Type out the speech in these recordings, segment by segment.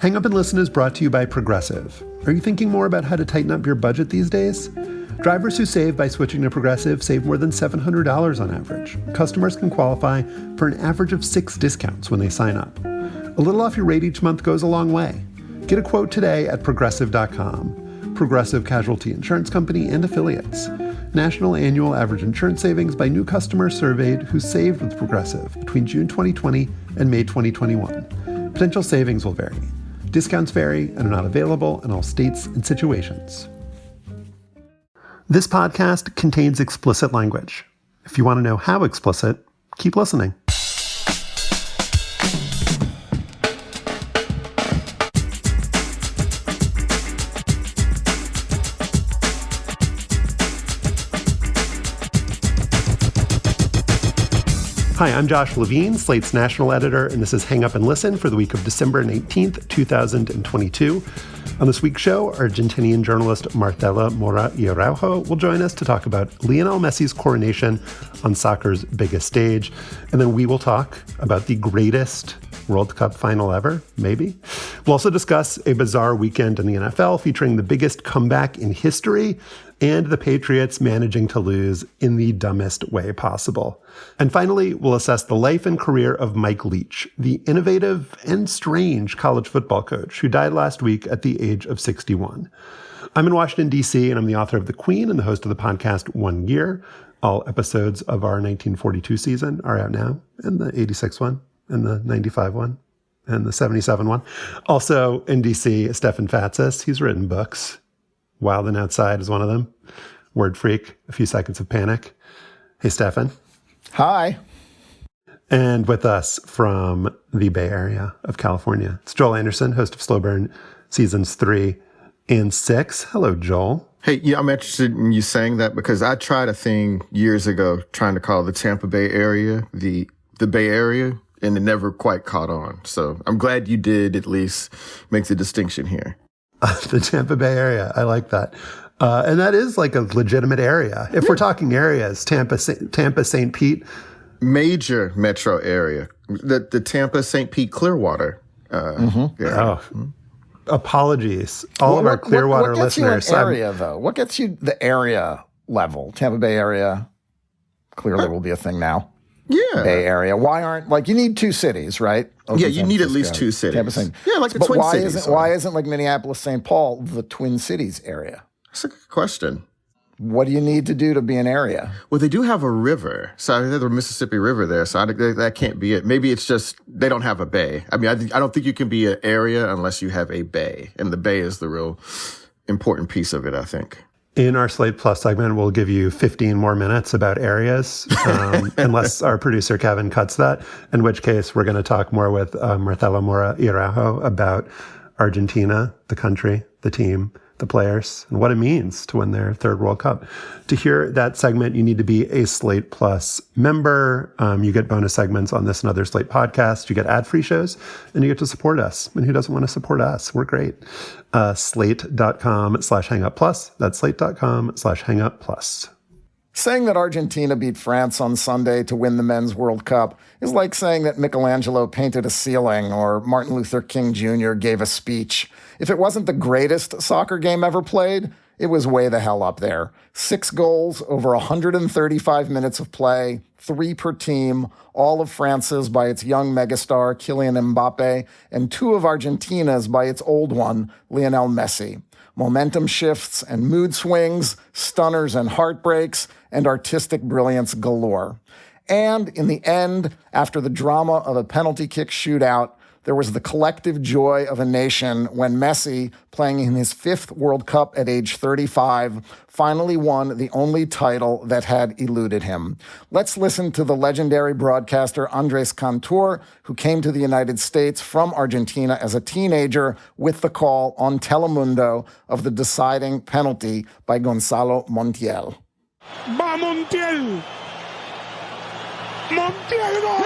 Hang Up and Listen is brought to you by Progressive. Are you thinking more about how to tighten up your budget these days? Drivers who save by switching to Progressive save more than $700 on average. Customers can qualify for an average of 6 discounts when they sign up. A little off your rate each month goes a long way. Get a quote today at Progressive.com. Progressive Casualty Insurance Company and Affiliates. National annual average insurance savings by new customers surveyed who saved with Progressive between June 2020 and May 2021. Potential savings will vary. Discounts vary and are not available in all states and situations. This podcast contains explicit language. If you want to know how explicit, keep listening. Hi, I'm Josh Levin, Slate's national editor, and this is Hang Up and Listen for the week of December 19th, 2022. On this week's show, Argentinian journalist Marcela Mora y Araujo will join us to talk about Lionel Messi's coronation on soccer's biggest stage. And then we will talk about the greatest World Cup final ever, maybe. We'll also discuss a bizarre weekend in the NFL featuring the biggest comeback in history and the Patriots managing to lose in the dumbest way possible. And finally, we'll assess the life and career of Mike Leach, the innovative and strange college football coach who died last week at the age of 61. I'm in Washington, D.C., and I'm the author of The Queen and the host of the podcast 1 Year. All episodes of our 1942 season are out now, and the 86 one, and the 95 one, and the 77 one. Also in D.C., Stefan Fatsis. He's written books. Wild and Outside is one of them. Word Freak, A Few Seconds of Panic. Hey, Stefan. Hi. And with us from the Bay Area of California, it's Joel Anderson, host of Slow Burn Seasons 3 and 6. Hello, Joel. Hey, yeah, I'm interested in you saying that because I tried a thing years ago trying to call the Tampa Bay area the Bay Area, and it never quite caught on. So I'm glad you did at least make the distinction here. The Tampa Bay area. I like that. And that is like a legitimate area. If we're talking areas, Tampa, St. Pete. Major metro area. The Tampa, St. Pete, Clearwater. Yeah. Oh. Apologies. All of our Clearwater what gets listeners. You an area, though? What gets you the area level? Tampa Bay area clearly will be a thing now. Yeah. Bay Area. Why aren't, like, you need 2 cities, right? Yeah, you need at least 2 cities. Yeah, like the Twin Cities. Why isn't like Minneapolis, St. Paul, the Twin Cities area? That's a good question. What do you need to do to be an area? Well, they do have a river. So there's the Mississippi River there. So that can't be it. Maybe it's just they don't have a bay. I mean, I don't think you can be an area unless you have a bay. And the bay is the real important piece of it, I think. In our Slate Plus segment, we'll give you 15 more minutes about areas, unless our producer Kevin cuts that, in which case we're going to talk more with Marcela Mora y Araujo about Argentina, the country, the team, the players, and what it means to win their 3rd World Cup. To hear that segment, you need to be a Slate Plus member. You get bonus segments on this and other Slate podcasts. You get ad-free shows, and you get to support us. And who doesn't want to support us? We're great. Slate.com/hangupplus. That's slate.com/hangupplus. Saying that Argentina beat France on Sunday to win the Men's World Cup is like saying that Michelangelo painted a ceiling or Martin Luther King Jr. gave a speech. If it wasn't the greatest soccer game ever played, it was way the hell up there. 6 goals over 135 minutes of play, 3 per team, all of France's by its young megastar Kylian Mbappe, and 2 of Argentina's by its old one, Lionel Messi. Momentum shifts and mood swings, stunners and heartbreaks, and artistic brilliance galore. And in the end, after the drama of a penalty kick shootout, there was the collective joy of a nation when Messi, playing in his 5th World Cup at age 35, finally won the only title that had eluded him. Let's listen to the legendary broadcaster Andres Cantor, who came to the United States from Argentina as a teenager with the call on Telemundo of the deciding penalty by Gonzalo Montiel. Va Montiel! Montiel! Goal!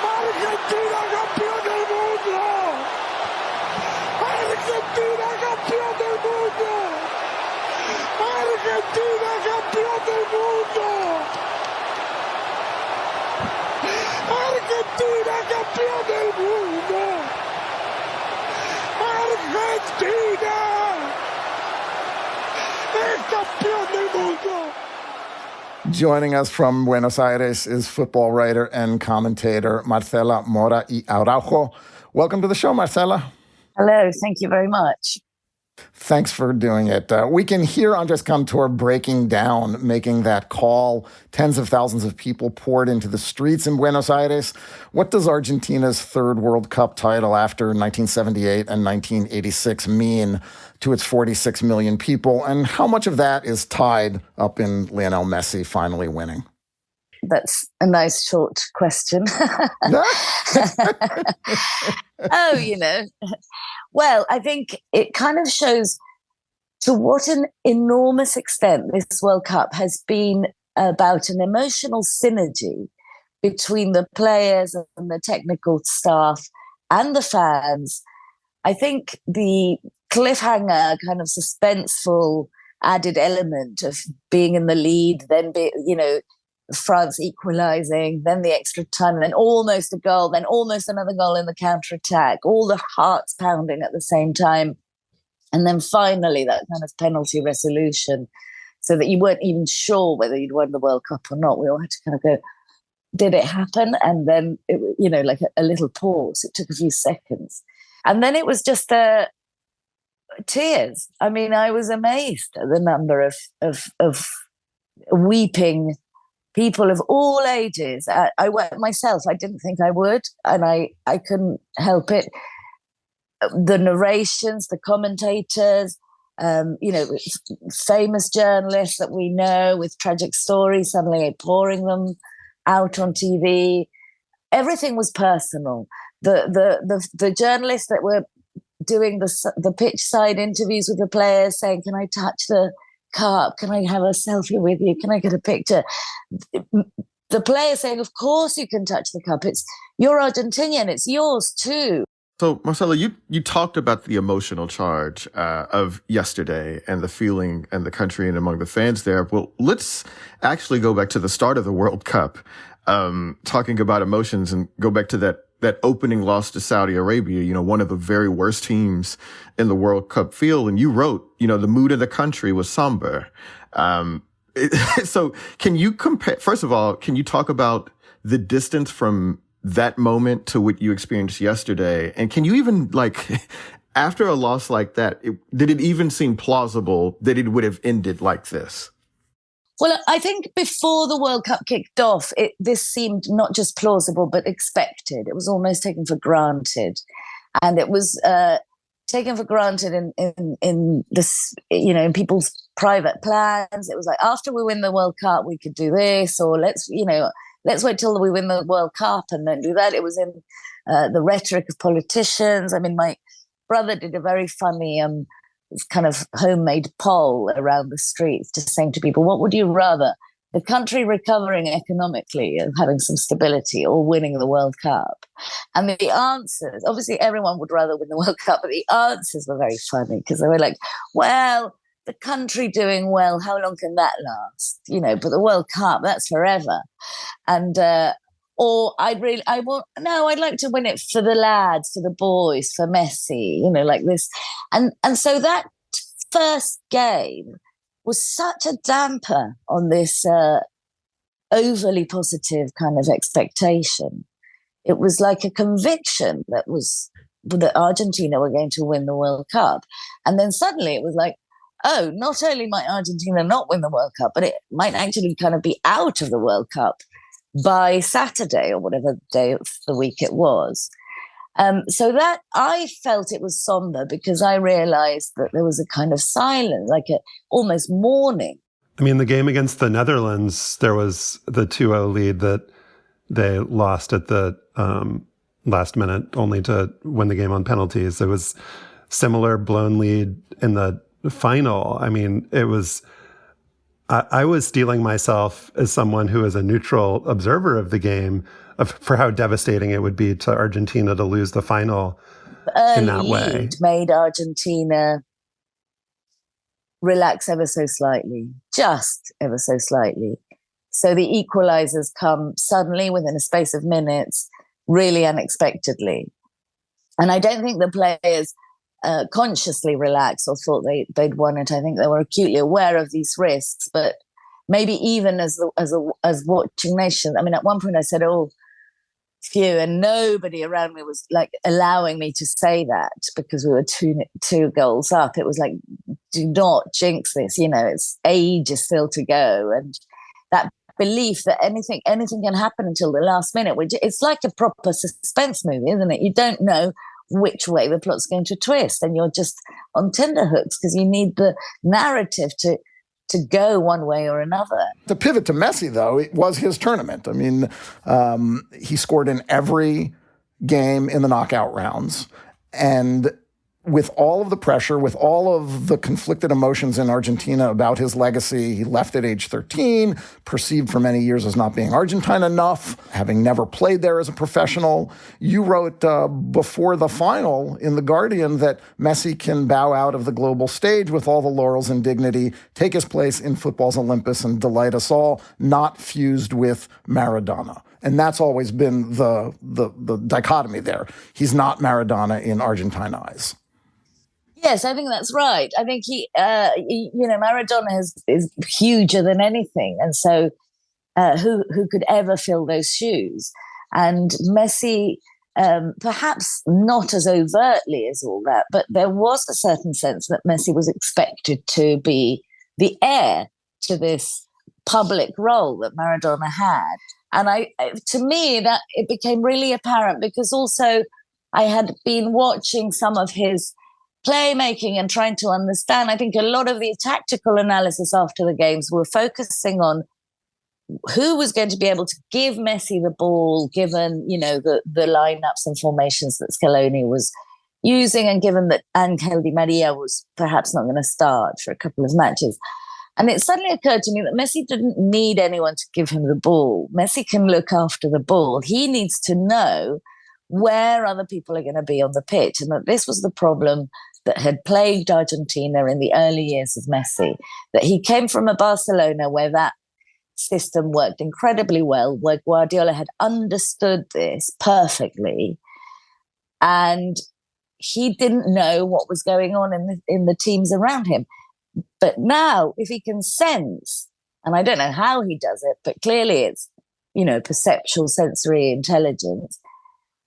Argentina campeón del mundo. Argentina campeón del mundo. Argentina, campeón del mundo. Argentina, campeón del mundo. Argentina es campeón del mundo. Joining us from Buenos Aires is football writer and commentator Marcela Mora y Araujo. Welcome to the show, Marcela. Hello, thank you very much. Thanks for doing it. We can hear Andres Cantor breaking down, making that call. Tens of thousands of people poured into the streets in Buenos Aires. What does Argentina's third World Cup title after 1978 and 1986 mean to its 46 million people? And how much of that is tied up in Lionel Messi finally winning? That's a nice short question. Well, I think it kind of shows to what an enormous extent this World Cup has been about an emotional synergy between the players and the technical staff and the fans. I think the cliffhanger, kind of suspenseful added element of being in the lead, then France equalising, then the extra time, then almost a goal, then almost another goal in the counter-attack, all the hearts pounding at the same time. And then finally that kind of penalty resolution, so that you weren't even sure whether you'd won the World Cup or not. We all had to kind of go, did it happen? And then, like a little pause. It took a few seconds. And then it was just tears. I mean, I was amazed at the number of weeping people of all ages. I went myself. I didn't think I would, and I couldn't help it. The narrations, the commentators, famous journalists that we know with tragic stories, suddenly pouring them out on TV. Everything was personal. The journalists that were doing the pitch side interviews with the players, saying, "Can I touch the cup? Can I have a selfie with you? Can I get a picture?" The player saying, "Of course you can touch the cup. You're Argentinian. It's yours too." So, Marcela, you talked about the emotional charge of yesterday and the feeling and the country and among the fans there. Well, let's actually go back to the start of the World Cup, talking about emotions, and go back to that opening loss to Saudi Arabia, one of the very worst teams in the World Cup field. And you wrote, the mood of the country was somber. So can you compare, first of all, can you talk about the distance from that moment to what you experienced yesterday? And can you even, after a loss like that, did it even seem plausible that it would have ended like this? Well, I think before the World Cup kicked off, this seemed not just plausible, but expected. It was almost taken for granted. And it was taken for granted in this, in people's private plans. It was like, after we win the World Cup, we could do this, or let's wait till we win the World Cup and then do that. It was in the rhetoric of politicians. I mean, my brother did a very funny kind of homemade poll around the streets, just saying to people, what would you rather, the country recovering economically and having some stability, or winning the World Cup? And the answers, obviously everyone would rather win the World Cup, but the answers were very funny, because they were like, well, the country doing well, how long can that last? But the World Cup, that's forever. And I'd like to win it for the lads, for the boys, for Messi, like this. And so that first game was such a damper on this overly positive kind of expectation. It was like a conviction that Argentina were going to win the World Cup. And then suddenly it was like, oh, not only might Argentina not win the World Cup, but it might actually kind of be out of the World Cup by Saturday, or whatever day of the week it was. So that I felt it was somber, because I realized that there was a kind of silence, like almost mourning. I mean, the game against the Netherlands, there was the 2-0 lead that they lost at the last minute, only to win the game on penalties. There was similar blown lead in the final. I mean, it was, I was steeling myself as someone who is a neutral observer of the game for how devastating it would be to Argentina to lose the final in that way. Made Argentina relax ever so slightly, just ever so slightly. So the equalizers come suddenly within a space of minutes, really unexpectedly. And I don't think the players consciously relaxed or thought they'd won it. I think they were acutely aware of these risks, but maybe even as watching nation. I mean, at one point I said, "Oh, phew," and nobody around me was like allowing me to say that because we were two goals up. It was like, do not jinx this. It's ages still to go, and that belief that anything can happen until the last minute, which it's like a proper suspense movie, isn't it? You don't know which way the plot's going to twist, and you're just on tenterhooks because you need the narrative to go one way or another. To pivot to Messi, though, it was his tournament. I mean, he scored in every game in the knockout rounds, and with all of the pressure, with all of the conflicted emotions in Argentina about his legacy, he left at age 13, perceived for many years as not being Argentine enough, having never played there as a professional. You wrote before the final in The Guardian that Messi can bow out of the global stage with all the laurels and dignity, take his place in football's Olympus and delight us all, not fused with Maradona. And that's always been the dichotomy there. He's not Maradona in Argentine eyes. Yes, I think that's right. I think Maradona is huger than anything. And so who could ever fill those shoes? And Messi, perhaps not as overtly as all that, but there was a certain sense that Messi was expected to be the heir to this public role that Maradona had. And to me, that it became really apparent because also I had been watching some of his playmaking and trying to understand. I think a lot of the tactical analysis after the games were focusing on who was going to be able to give Messi the ball, given, the lineups and formations that Scaloni was using, and given that Angel Di Maria was perhaps not going to start for a couple of matches. And it suddenly occurred to me that Messi didn't need anyone to give him the ball. Messi can look after the ball. He needs to know where other people are going to be on the pitch, and that this was the problem that had plagued Argentina in the early years of Messi, that he came from a Barcelona where that system worked incredibly well, where Guardiola had understood this perfectly, and he didn't know what was going on in the teams around him. But now, if he can sense, and I don't know how he does it, but clearly it's, perceptual sensory intelligence,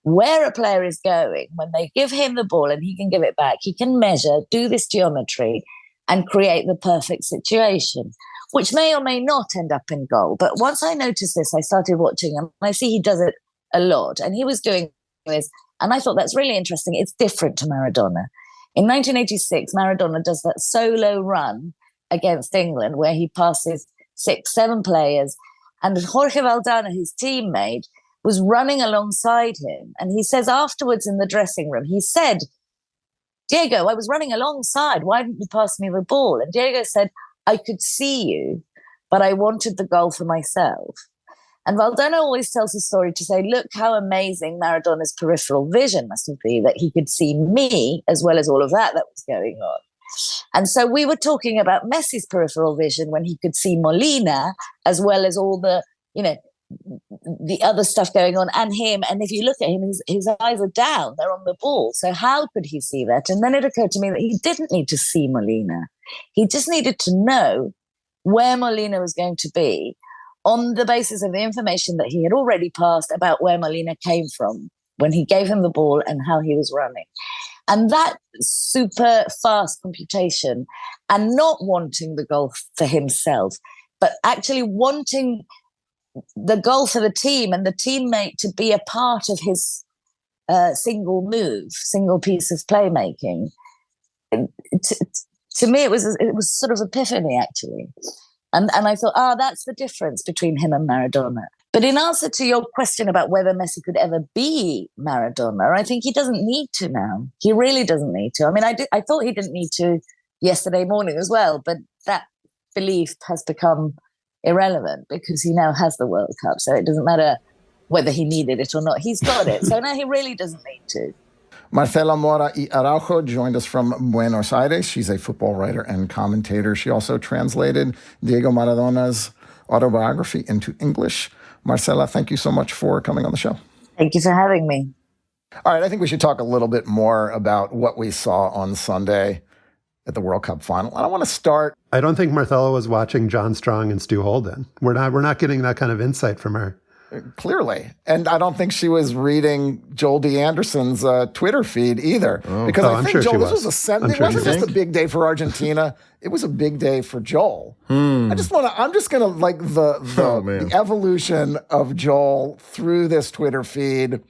where a player is going, when they give him the ball and he can give it back, he can measure, do this geometry, and create the perfect situation, which may or may not end up in goal. But once I noticed this, I started watching him, and I see he does it a lot. And he was doing this, and I thought that's really interesting. It's different to Maradona. In 1986, Maradona does that solo run against England where he passes 6-7 players, and Jorge Valdano, his teammate, was running alongside him. And he says afterwards in the dressing room, he said, "Diego, I was running alongside. Why didn't you pass me the ball?" And Diego said, "I could see you, but I wanted the goal for myself." And Valdano always tells the story to say, look how amazing Maradona's peripheral vision must have been, that he could see me as well as all of that was going on. And so we were talking about Messi's peripheral vision when he could see Molina as well as all the, the other stuff going on, and him. And if you look at him, his eyes are down, they're on the ball. So how could he see that? And then it occurred to me that he didn't need to see Molina. He just needed to know where Molina was going to be on the basis of the information that he had already passed about where Molina came from when he gave him the ball and how he was running. And that super fast computation, and not wanting the goal for himself, but actually wanting the goal for the team and the teammate to be a part of his single move, single piece of playmaking. To me, it was sort of epiphany, actually. And I thought, that's the difference between him and Maradona. But in answer to your question about whether Messi could ever be Maradona, I think he doesn't need to now. He really doesn't need to. I mean, I thought he didn't need to yesterday morning as well, but that belief has become irrelevant because he now has the World Cup. So it doesn't matter whether he needed it or not. He's got it. So now he really doesn't need to. Marcela Mora y Araujo joined us from Buenos Aires. She's a football writer and commentator. She also translated Diego Maradona's autobiography into English. Marcela, thank you so much for coming on the show. Thank you for having me. All right, I think we should talk a little bit more about what we saw on Sunday at the World Cup final. And I want to start. I don't think Marcela was watching John Strong and Stu Holden. We're not getting that kind of insight from her. Clearly. And I don't think she was reading Joel D. Anderson's Twitter feed either. Because I think, sure Joel, this was it wasn't just a big day for Argentina. It was a big day for Joel. I'm just going to like the evolution of Joel through this Twitter feed.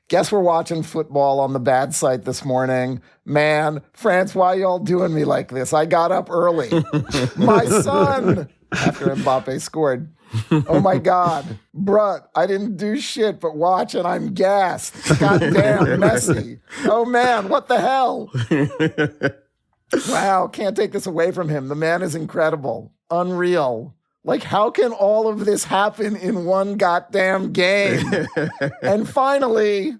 Guess we're watching football on the bad site this morning. Man, France, why y'all doing me like this? I got up early. My son, after Mbappe scored. Oh my God. Bruh, I didn't do shit but watch and I'm gassed. Goddamn, Messi. Oh man, what the hell? Wow, can't take this away from him. The man is incredible. Unreal. Like, how can all of this happen in one goddamn game? And finally,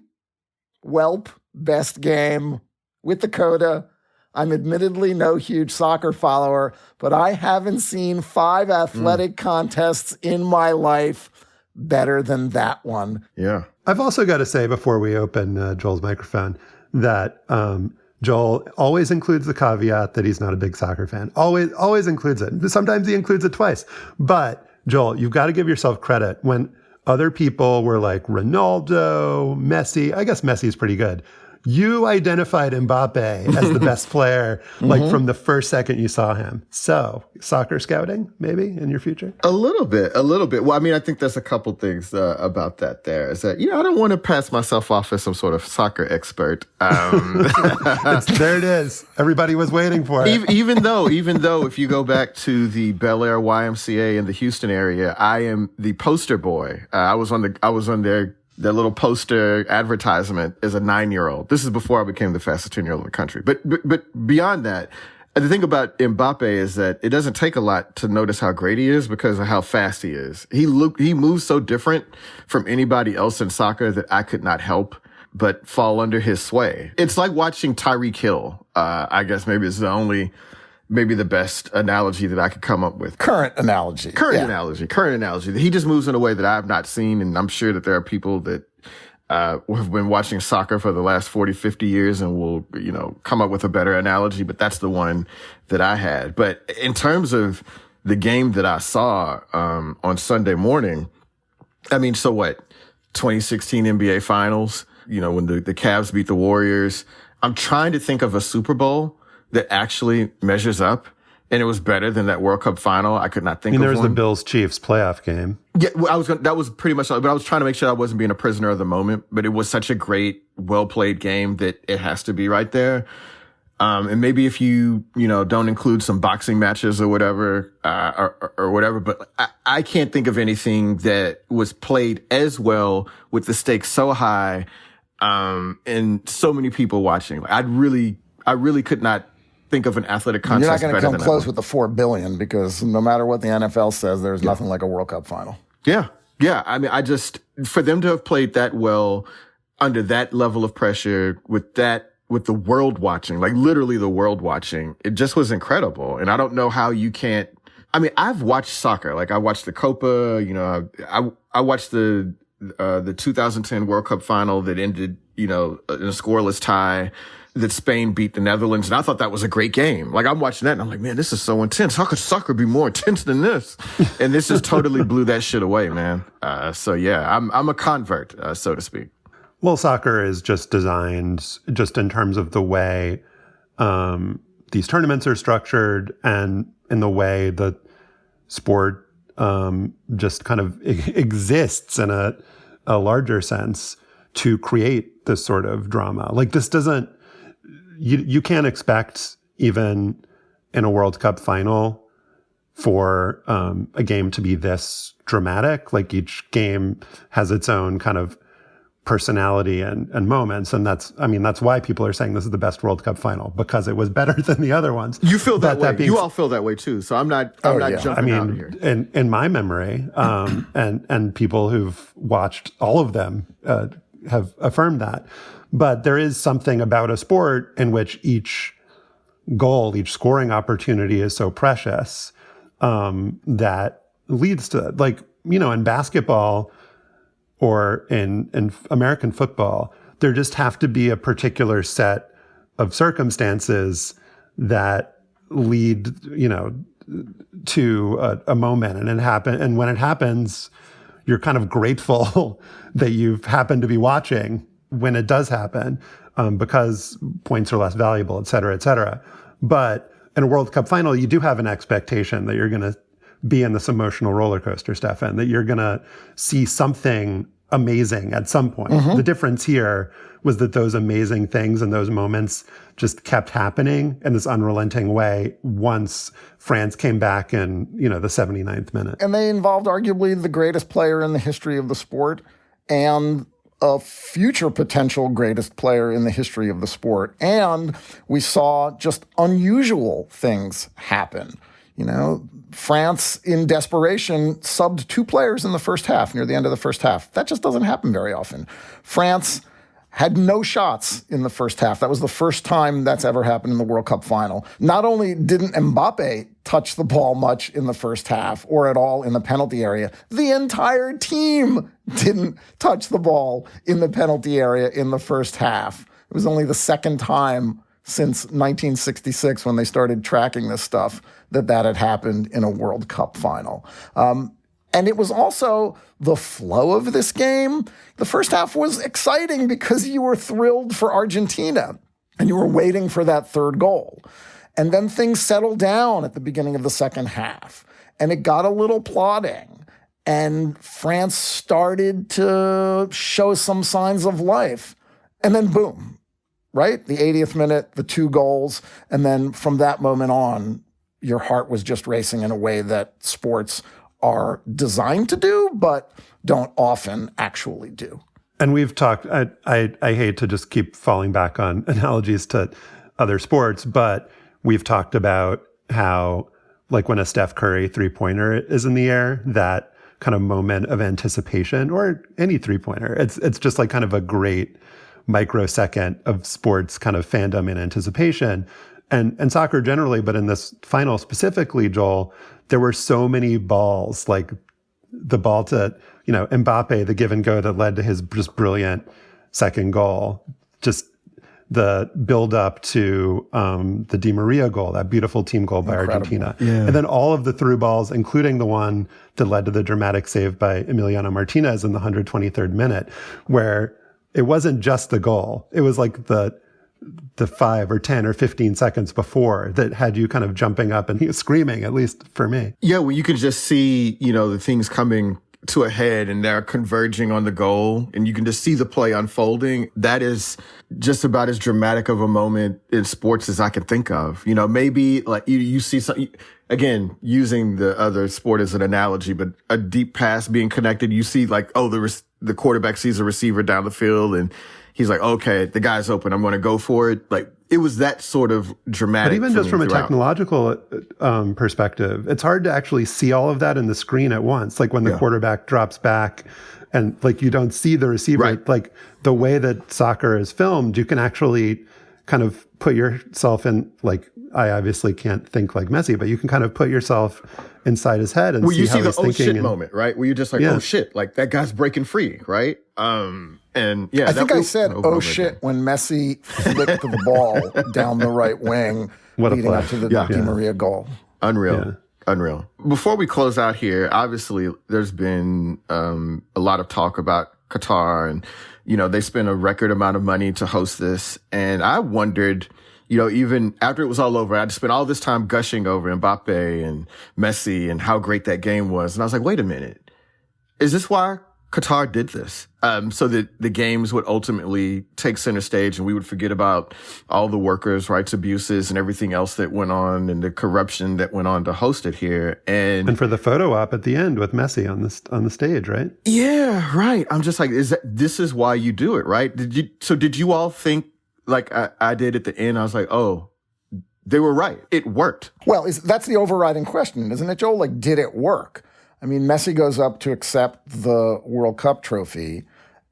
Welp, best game with the coda. I'm admittedly no huge soccer follower, but I haven't seen 5 athletic contests in my life better than that one. Yeah. I've also got to say before we open Joel's microphone that Joel always includes the caveat that he's not a big soccer fan. Always includes it. Sometimes he includes it twice. But Joel, you've got to give yourself credit. When other people were like Ronaldo, Messi, I guess Messi's pretty good. You identified Mbappe as the best player, like from the first second you saw him. So, soccer scouting, maybe, in your future? A little bit. Well, I mean, I think there's a couple things about that there. Is that, I don't want to pass myself off as some sort of soccer expert. There it is. Everybody was waiting for it. Even though, if you go back to the Bel Air YMCA in the Houston area, I am the poster boy. I was on their little poster advertisement as a 9-year-old. This is before I became the fastest 10-year-old in the country. But beyond that, the thing about Mbappe is that it doesn't take a lot to notice how great he is because of how fast he is. He moves so different from anybody else in soccer that I could not help but fall under his sway. It's like watching Tyreek Hill. I guess maybe it's the best analogy that I could come up with. Current analogy. He just moves in a way that I have not seen, and I'm sure that there are people that have been watching soccer for the last 40, 50 years and will, come up with a better analogy, but that's the one that I had. But in terms of the game that I saw on Sunday morning, I mean, so what? 2016 NBA Finals, when the Cavs beat the Warriors. I'm trying to think of a Super Bowl that actually measures up, and it was better than that World Cup final. I could not think of one. There's the Bills-Chiefs playoff game. Yeah, well, that was pretty much, but I was trying to make sure I wasn't being a prisoner of the moment, but it was such a great, well-played game that it has to be right there. And maybe if you don't include some boxing matches or whatever, or whatever, but I can't think of anything that was played as well with the stakes so high, and so many people watching. Like, I really could not think of an athletic contest. You're not going to come close with the $4 billion because no matter what the NFL says, there's nothing like a World Cup final. Yeah. I mean, for them to have played that well under that level of pressure with the world watching, like literally the world watching, it just was incredible. And I don't know how you can't. I mean, I've watched soccer. Like I watched the Copa. I watched the 2010 World Cup final that ended, in a scoreless tie, that Spain beat the Netherlands. And I thought that was a great game. Like, I'm watching that and I'm like, man, this is so intense. How could soccer be more intense than this? And this just totally blew that shit away, man. So yeah, I'm a convert, so to speak. Well, soccer is just designed just in terms of the way these tournaments are structured and in the way the sport just kind of exists in a larger sense to create this sort of drama. Like, this doesn't, you can't expect, even in a World Cup final, for a game to be this dramatic. Like, each game has its own kind of personality and moments. And that's why people are saying this is the best World Cup final, because it was better than the other ones. You feel that way. You all feel that way too. So I'm not jumping out of here. In my memory, and people who've watched all of them have affirmed that. But there is something about a sport in which each goal, each scoring opportunity is so precious that leads to, like, in basketball or in American football, there just have to be a particular set of circumstances that lead, to a moment, and when it happens, you're kind of grateful that you've happened to be watching when it does happen, because points are less valuable, et cetera, et cetera. But in a World Cup final, you do have an expectation that you're going to be in this emotional roller coaster, Stefan, that you're going to see something amazing at some point. The difference here was that those amazing things and those moments just kept happening in this unrelenting way once France came back in, the 79th minute. And they involved arguably the greatest player in the history of the sport and a future potential greatest player in the history of the sport. And we saw just unusual things happen. France, in desperation, subbed 2 players in the first half, near the end of the first half. That just doesn't happen very often. France had no shots in the first half. That was the first time that's ever happened in the World Cup final. Not only didn't Mbappe touch the ball much in the first half or at all in the penalty area, the entire team didn't touch the ball in the penalty area in the first half. It was only the second time since 1966, when they started tracking this stuff, that had happened in a World Cup final. And it was also the flow of this game. The first half was exciting because you were thrilled for Argentina and you were waiting for that third goal. And then things settled down at the beginning of the second half, and it got a little plodding. And France started to show some signs of life. And then boom. Right? The 80th minute, the 2 goals. And then from that moment on, your heart was just racing in a way that sports are designed to do, but don't often actually do. And we've talked, I hate to just keep falling back on analogies to other sports, but we've talked about how, like, when a Steph Curry 3-pointer is in the air, that kind of moment of anticipation, or any 3-pointer, it's just like kind of a great microsecond of sports kind of fandom and anticipation, and soccer generally, but in this final specifically, Joel, there were so many balls, like the ball to, Mbappe, the give and go that led to his just brilliant second goal, just the build up to the Di Maria goal, that beautiful team goal by Argentina. Yeah. And then all of the through balls, including the one that led to the dramatic save by Emiliano Martinez in the 123rd minute, where it wasn't just the goal. It was like the 5 or 10 or 15 seconds before that had you kind of jumping up and screaming, at least for me. Yeah, well, you can just see, the things coming to a head and they're converging on the goal, and you can just see the play unfolding. That is just about as dramatic of a moment in sports as I can think of. Maybe like you see something, again, using the other sport as an analogy, but a deep pass being connected, you see like, the quarterback sees a receiver down the field and he's like, okay, the guy's open, I'm going to go for it. Like, it was that sort of dramatic. But even just from a technological perspective, it's hard to actually see all of that in the screen at once. Like when the quarterback drops back and like you don't see the receiver. Right. Like the way that soccer is filmed, you can actually kind of put yourself in, like, I obviously can't think like Messi, but you can kind of put yourself inside his head and see how he's thinking. You see the oh shit moment, right? Where you're just like, oh shit, like that guy's breaking free, right? And yeah, I think I said, oh shit, when Messi flicked the ball down the right wing, leading up to the Di Maria goal. Unreal. Before we close out here, obviously there's been a lot of talk about Qatar, and they spent a record amount of money to host this. And I wondered, even after it was all over, I'd spent all this time gushing over Mbappe and Messi and how great that game was. And I was like, wait a minute, is this why Qatar did this? So that the games would ultimately take center stage and we would forget about all the workers' rights abuses and everything else that went on and the corruption that went on to host it here. And for the photo op at the end with Messi on the stage, right? Yeah, right. I'm just like, this is why you do it, right? Did you all think like I did at the end? I was like, oh, they were right. It worked. Well, that's the overriding question, isn't it, Joel? Like, did it work? I mean, Messi goes up to accept the World Cup trophy,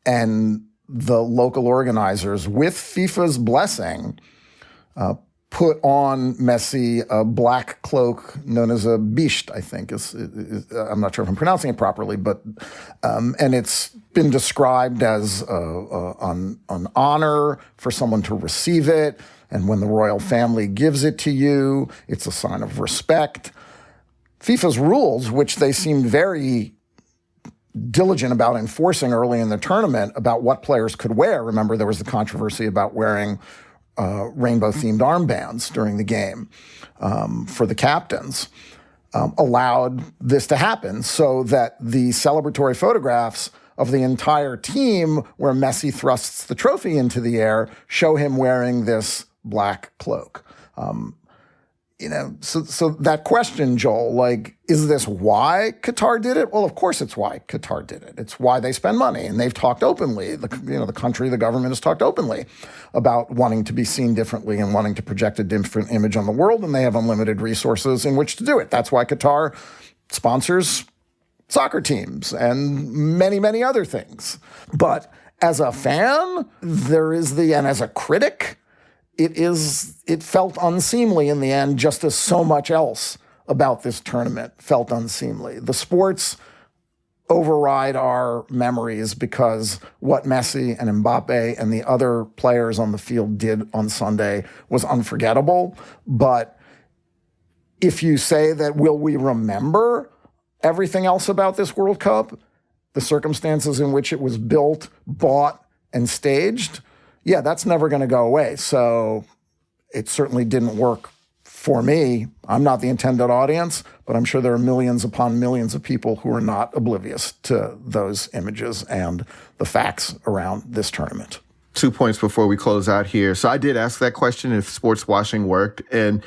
and the local organizers, with FIFA's blessing, put on Messi a black cloak known as a bisht, I think. I'm not sure if I'm pronouncing it properly, but and it's been described as an honor for someone to receive it. And when the royal family gives it to you, it's a sign of respect. FIFA's rules, which they seemed very diligent about enforcing early in the tournament about what players could wear. Remember, there was the controversy about wearing rainbow-themed armbands during the game for the captains, allowed this to happen so that the celebratory photographs of the entire team where Messi thrusts the trophy into the air show him wearing this black cloak. So that question, Joel, like, is this why Qatar did it? Well, of course it's why Qatar did it. It's why they spend money, and they've talked openly. The government has talked openly about wanting to be seen differently and wanting to project a different image on the world, and they have unlimited resources in which to do it. That's why Qatar sponsors soccer teams and many, many other things. But as a fan, and as a critic, it felt unseemly in the end, just as so much else about this tournament felt unseemly. The sports override our memories because what Messi and Mbappe and the other players on the field did on Sunday was unforgettable. But if you say that, will we remember everything else about this World Cup, the circumstances in which it was built, bought, and staged, yeah, that's never going to go away. So it certainly didn't work for me. I'm not the intended audience, but I'm sure there are millions upon millions of people who are not oblivious to those images and the facts around this tournament. 2 points before we close out here. So I did ask that question if sports washing worked, and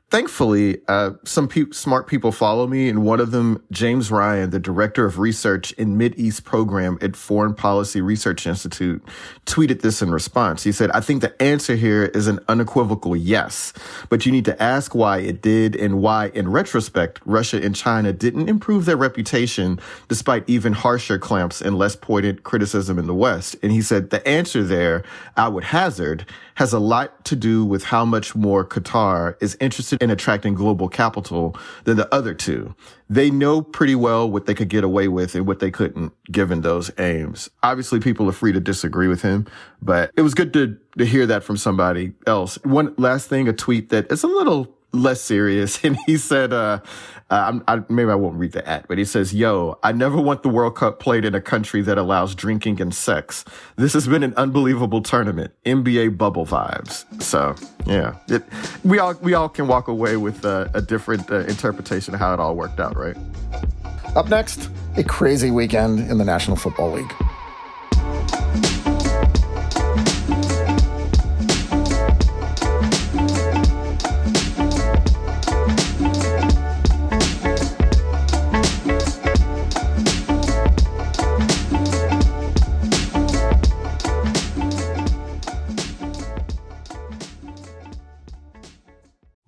thankfully, some smart people follow me, and one of them, James Ryan, the director of research in Mideast program at Foreign Policy Research Institute, tweeted this in response. He said, "I think the answer here is an unequivocal yes, but you need to ask why it did and why, in retrospect, Russia and China didn't improve their reputation despite even harsher clamps and less pointed criticism in the West." And he said, the answer there, I would hazard, has a lot to do with how much more Qatar is interested in attracting global capital than the other two. They know pretty well what they could get away with and what they couldn't, given those aims. Obviously, people are free to disagree with him, but it was good to hear that from somebody else. One last thing, a tweet that is a little less serious. And he said, maybe I won't read the ad, but he says, "Yo, I never want the World Cup played in a country that allows drinking and sex. This has been an unbelievable tournament. NBA bubble vibes." So, yeah, we all can walk away with a different interpretation of how it all worked out, right? Up next, a crazy weekend in the National Football League.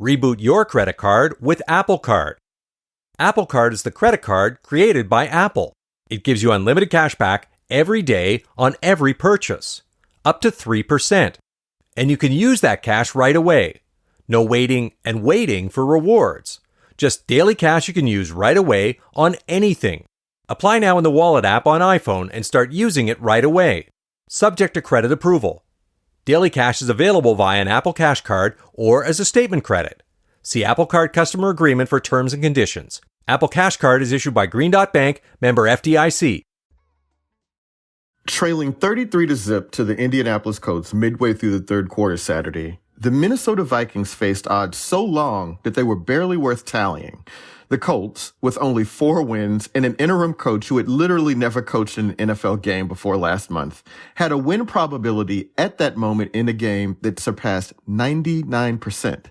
Reboot your credit card with Apple Card. Apple Card is the credit card created by Apple. It gives you unlimited cash back every day on every purchase, up to 3%. And you can use that cash right away. No waiting and waiting for rewards. Just daily cash you can use right away on anything. Apply now in the Wallet app on iPhone and start using it right away. Subject to credit approval. Daily cash is available via an Apple Cash card or as a statement credit. See Apple Card customer agreement for terms and conditions. Apple Cash card is issued by Green Dot Bank, member FDIC. Trailing 33-0 to the Indianapolis Colts midway through the third quarter Saturday, the Minnesota Vikings faced odds so long that they were barely worth tallying. The Colts, with only 4 wins and an interim coach who had literally never coached an NFL game before last month, had a win probability at that moment in a game that surpassed 99%.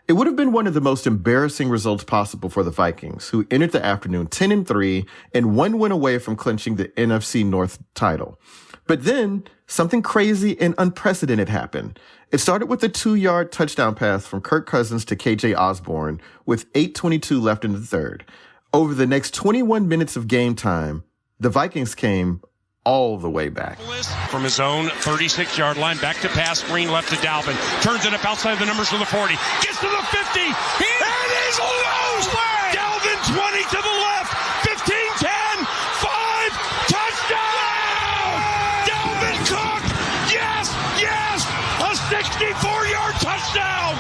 It would have been one of the most embarrassing results possible for the Vikings, who entered the afternoon 10-3 and 1 win away from clinching the NFC North title. But then something crazy and unprecedented happened. It started with a 2-yard touchdown pass from Kirk Cousins to KJ Osborne with 8:22 left in the third. Over the next 21 minutes of game time, the Vikings came all the way back. From his own 36-yard line, back to pass, screen left to Dalvin. Turns it up outside the numbers to the 40. Gets to the 50. He is loose. Dalvin 20 to the left. 15, 10, 5. Touchdown! Dalvin Cook. Yes, yes. A 64-yard touchdown.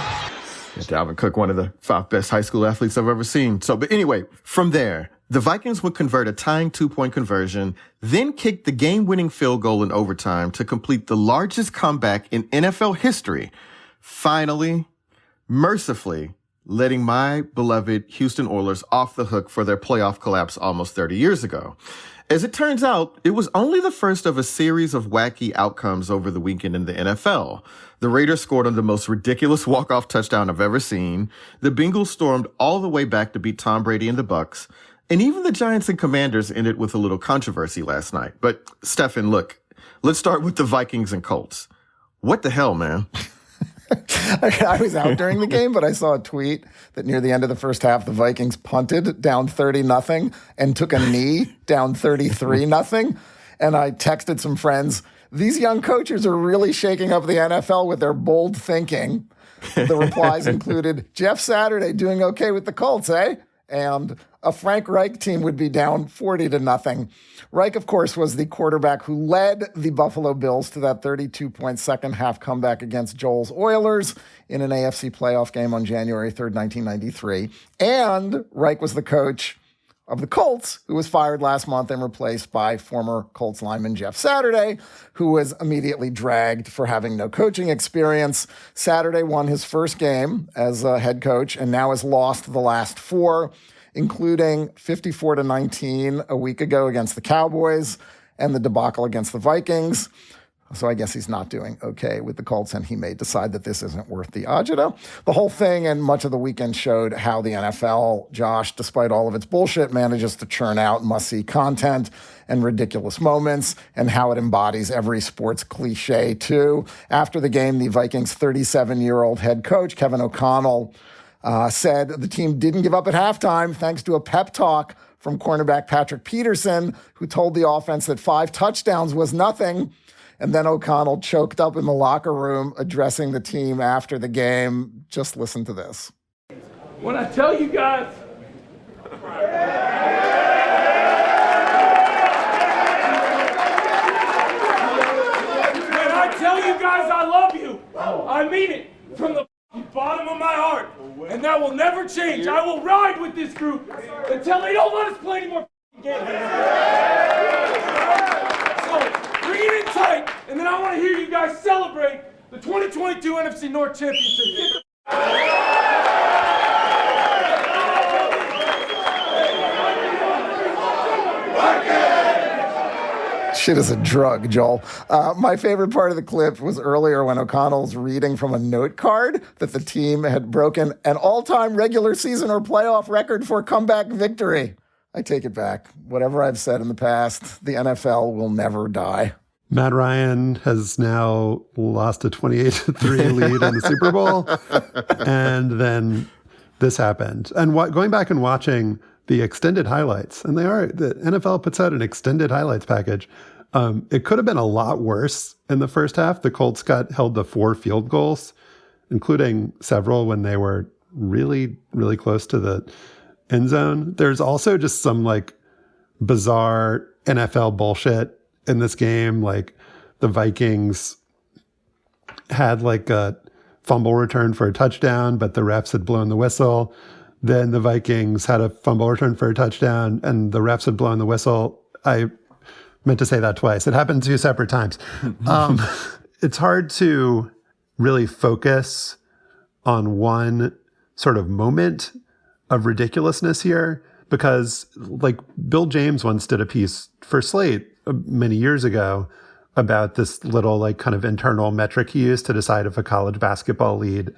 Dalvin Cook, one of the 5 best high school athletes I've ever seen. But anyway, from there, the Vikings would convert a tying 2-point conversion, then kick the game-winning field goal in overtime to complete the largest comeback in NFL history, finally, mercifully, letting my beloved Houston Oilers off the hook for their playoff collapse almost 30 years ago. As it turns out, it was only the first of a series of wacky outcomes over the weekend in the NFL. The Raiders scored on the most ridiculous walk-off touchdown I've ever seen. The Bengals stormed all the way back to beat Tom Brady and the Bucs. And even the Giants and Commanders ended with a little controversy last night. But, Stefan, look, let's start with the Vikings and Colts. What the hell, man? I was out during the game, but I saw a tweet that near the end of the first half, the Vikings punted down 30-0 and took a knee down 33-0. And I texted some friends, these young coaches are really shaking up the NFL with their bold thinking. The replies included, Jeff Saturday doing okay with the Colts, eh? And a Frank Reich team would be down 40-0. Reich, of course, was the quarterback who led the Buffalo Bills to that 32-point second-half comeback against Joel's Oilers in an AFC playoff game on January 3rd, 1993. And Reich was the coach of the Colts, who was fired last month and replaced by former Colts lineman Jeff Saturday, who was immediately dragged for having no coaching experience. Saturday won his first game as a head coach and now has lost the last 4, including 54-19 a week ago against the Cowboys and the debacle against the Vikings. So I guess he's not doing okay with the Colts, and he may decide that this isn't worth the agita. The whole thing and much of the weekend showed how the NFL, Josh, despite all of its bullshit, manages to churn out must-see content and ridiculous moments, and how it embodies every sports cliche, too. After the game, the Vikings' 37-year-old head coach, Kevin O'Connell, said the team didn't give up at halftime thanks to a pep talk from cornerback Patrick Peterson, who told the offense that 5 touchdowns was nothing. And then O'Connell choked up in the locker room addressing the team after the game. Just listen to this. When I tell you guys, I love you, I mean it from the bottom of my heart. And that will never change. I will ride with this group until they don't let us play any more games. So bring it in tight, and then I want to hear you guys celebrate the 2022 NFC North Championship. Shit is a drug, Joel. My favorite part of the clip was earlier when O'Connell's reading from a note card that the team had broken an all-time regular season or playoff record for comeback victory. I take it back. Whatever I've said in the past, the NFL will never die. Matt Ryan has now lost a 28-3 lead in the Super Bowl. And then this happened. And going back and watching the extended highlights, and the NFL puts out an extended highlights package. It could have been a lot worse in the first half. The Colts held to 4 field goals, including several when they were really, really close to the end zone. There's also just some bizarre NFL bullshit in this game. Like the Vikings had a fumble return for a touchdown, but the refs had blown the whistle. Then the Vikings had a fumble return for a touchdown, and the refs had blown the whistle. I meant to say that twice. It happened 2 separate times. It's hard to really focus on one sort of moment of ridiculousness here, because Bill James once did a piece for Slate many years ago about this little kind of internal metric he used to decide if a college basketball lead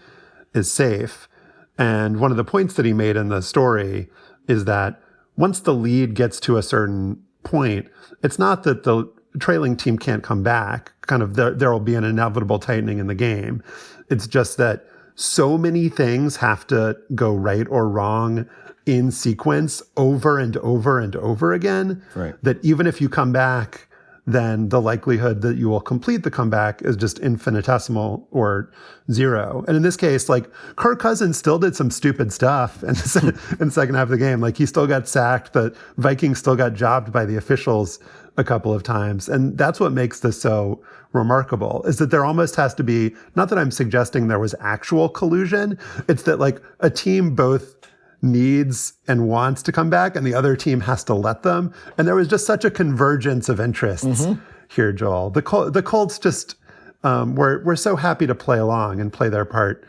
is safe. And one of the points that he made in the story is that once the lead gets to a certain point, it's not that the trailing team can't come back. Kind of there will be an inevitable tightening in the game. It's just that so many things have to go right or wrong in sequence over and over and over again, right, that even if you come back then the likelihood that you will complete the comeback is just infinitesimal or zero. And in this case, like, Kirk Cousins still did some stupid stuff in the second half of the game. Like, he still got sacked, but Vikings still got jobbed by the officials a couple of times. And that's what makes this so remarkable, is that there almost has to be, not that I'm suggesting there was actual collusion, it's that like a team both needs and wants to come back and the other team has to let them. And there was just such a convergence of interests here, Joel. The Colts just were so happy to play along and play their part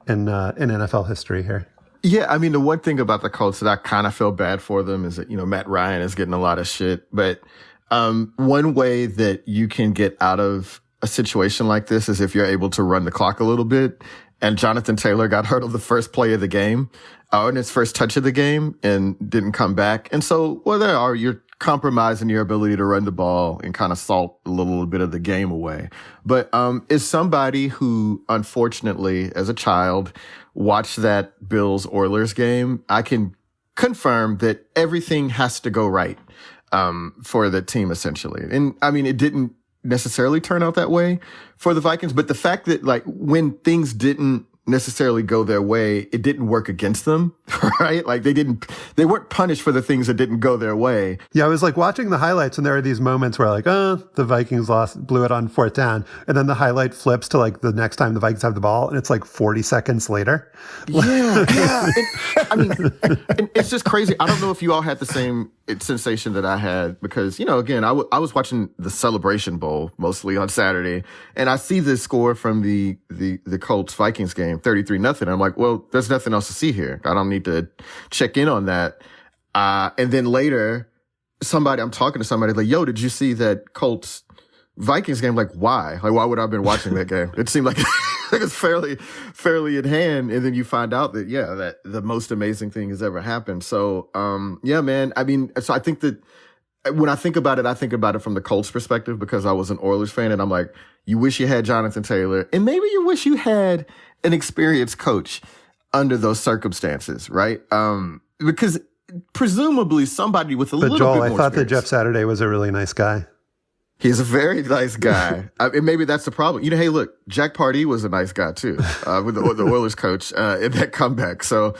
in NFL history here. Yeah, I mean, the one thing about the Colts that I kind of feel bad for them is that, Matt Ryan is getting a lot of shit. But one way that you can get out of a situation like this is if you're able to run the clock a little bit. And Jonathan Taylor got hurt on the first play of the game, on his first touch of the game, and didn't come back. And so, you're compromising your ability to run the ball and kind of salt a little bit of the game away. But as somebody who, unfortunately, as a child, watched that Bills-Oilers game, I can confirm that everything has to go right for the team, essentially. And, I mean, it didn't necessarily turn out that way for the Vikings, but the fact that, like, when things didn't necessarily go their way, it didn't work against them, right? Like, they weren't punished for the things that didn't go their way. Yeah, I was like watching the highlights and there are these moments where like, the Vikings blew it on fourth down. And then the highlight flips to like the next time the Vikings have the ball and it's like 40 seconds later. Yeah. And it's just crazy. I don't know if you all had the same sensation that I had because, again, I was watching the Celebration Bowl mostly on Saturday and I see this score from the Colts Vikings game, 33-0. I'm like, well, there's nothing else to see here. I don't need to check in on that. And then later, I'm talking to somebody like, yo, did you see that Colts Vikings game? Like, why? Like, why would I have been watching that game? It seemed like it's fairly at hand. And then you find out that, that the most amazing thing has ever happened. So, man, I mean, so I think that when I think about it from the Colts perspective because I was an Oilers fan and I'm like, you wish you had Jonathan Taylor and maybe you wish you had an experienced coach under those circumstances, right? Because presumably somebody with a little bit more Joel, I thought experience. that Jeff Saturday was a really nice guy. He's a very nice guy. And maybe that's the problem. Hey, look, Jack Pardee was a nice guy too, with the Oilers coach in that comeback. So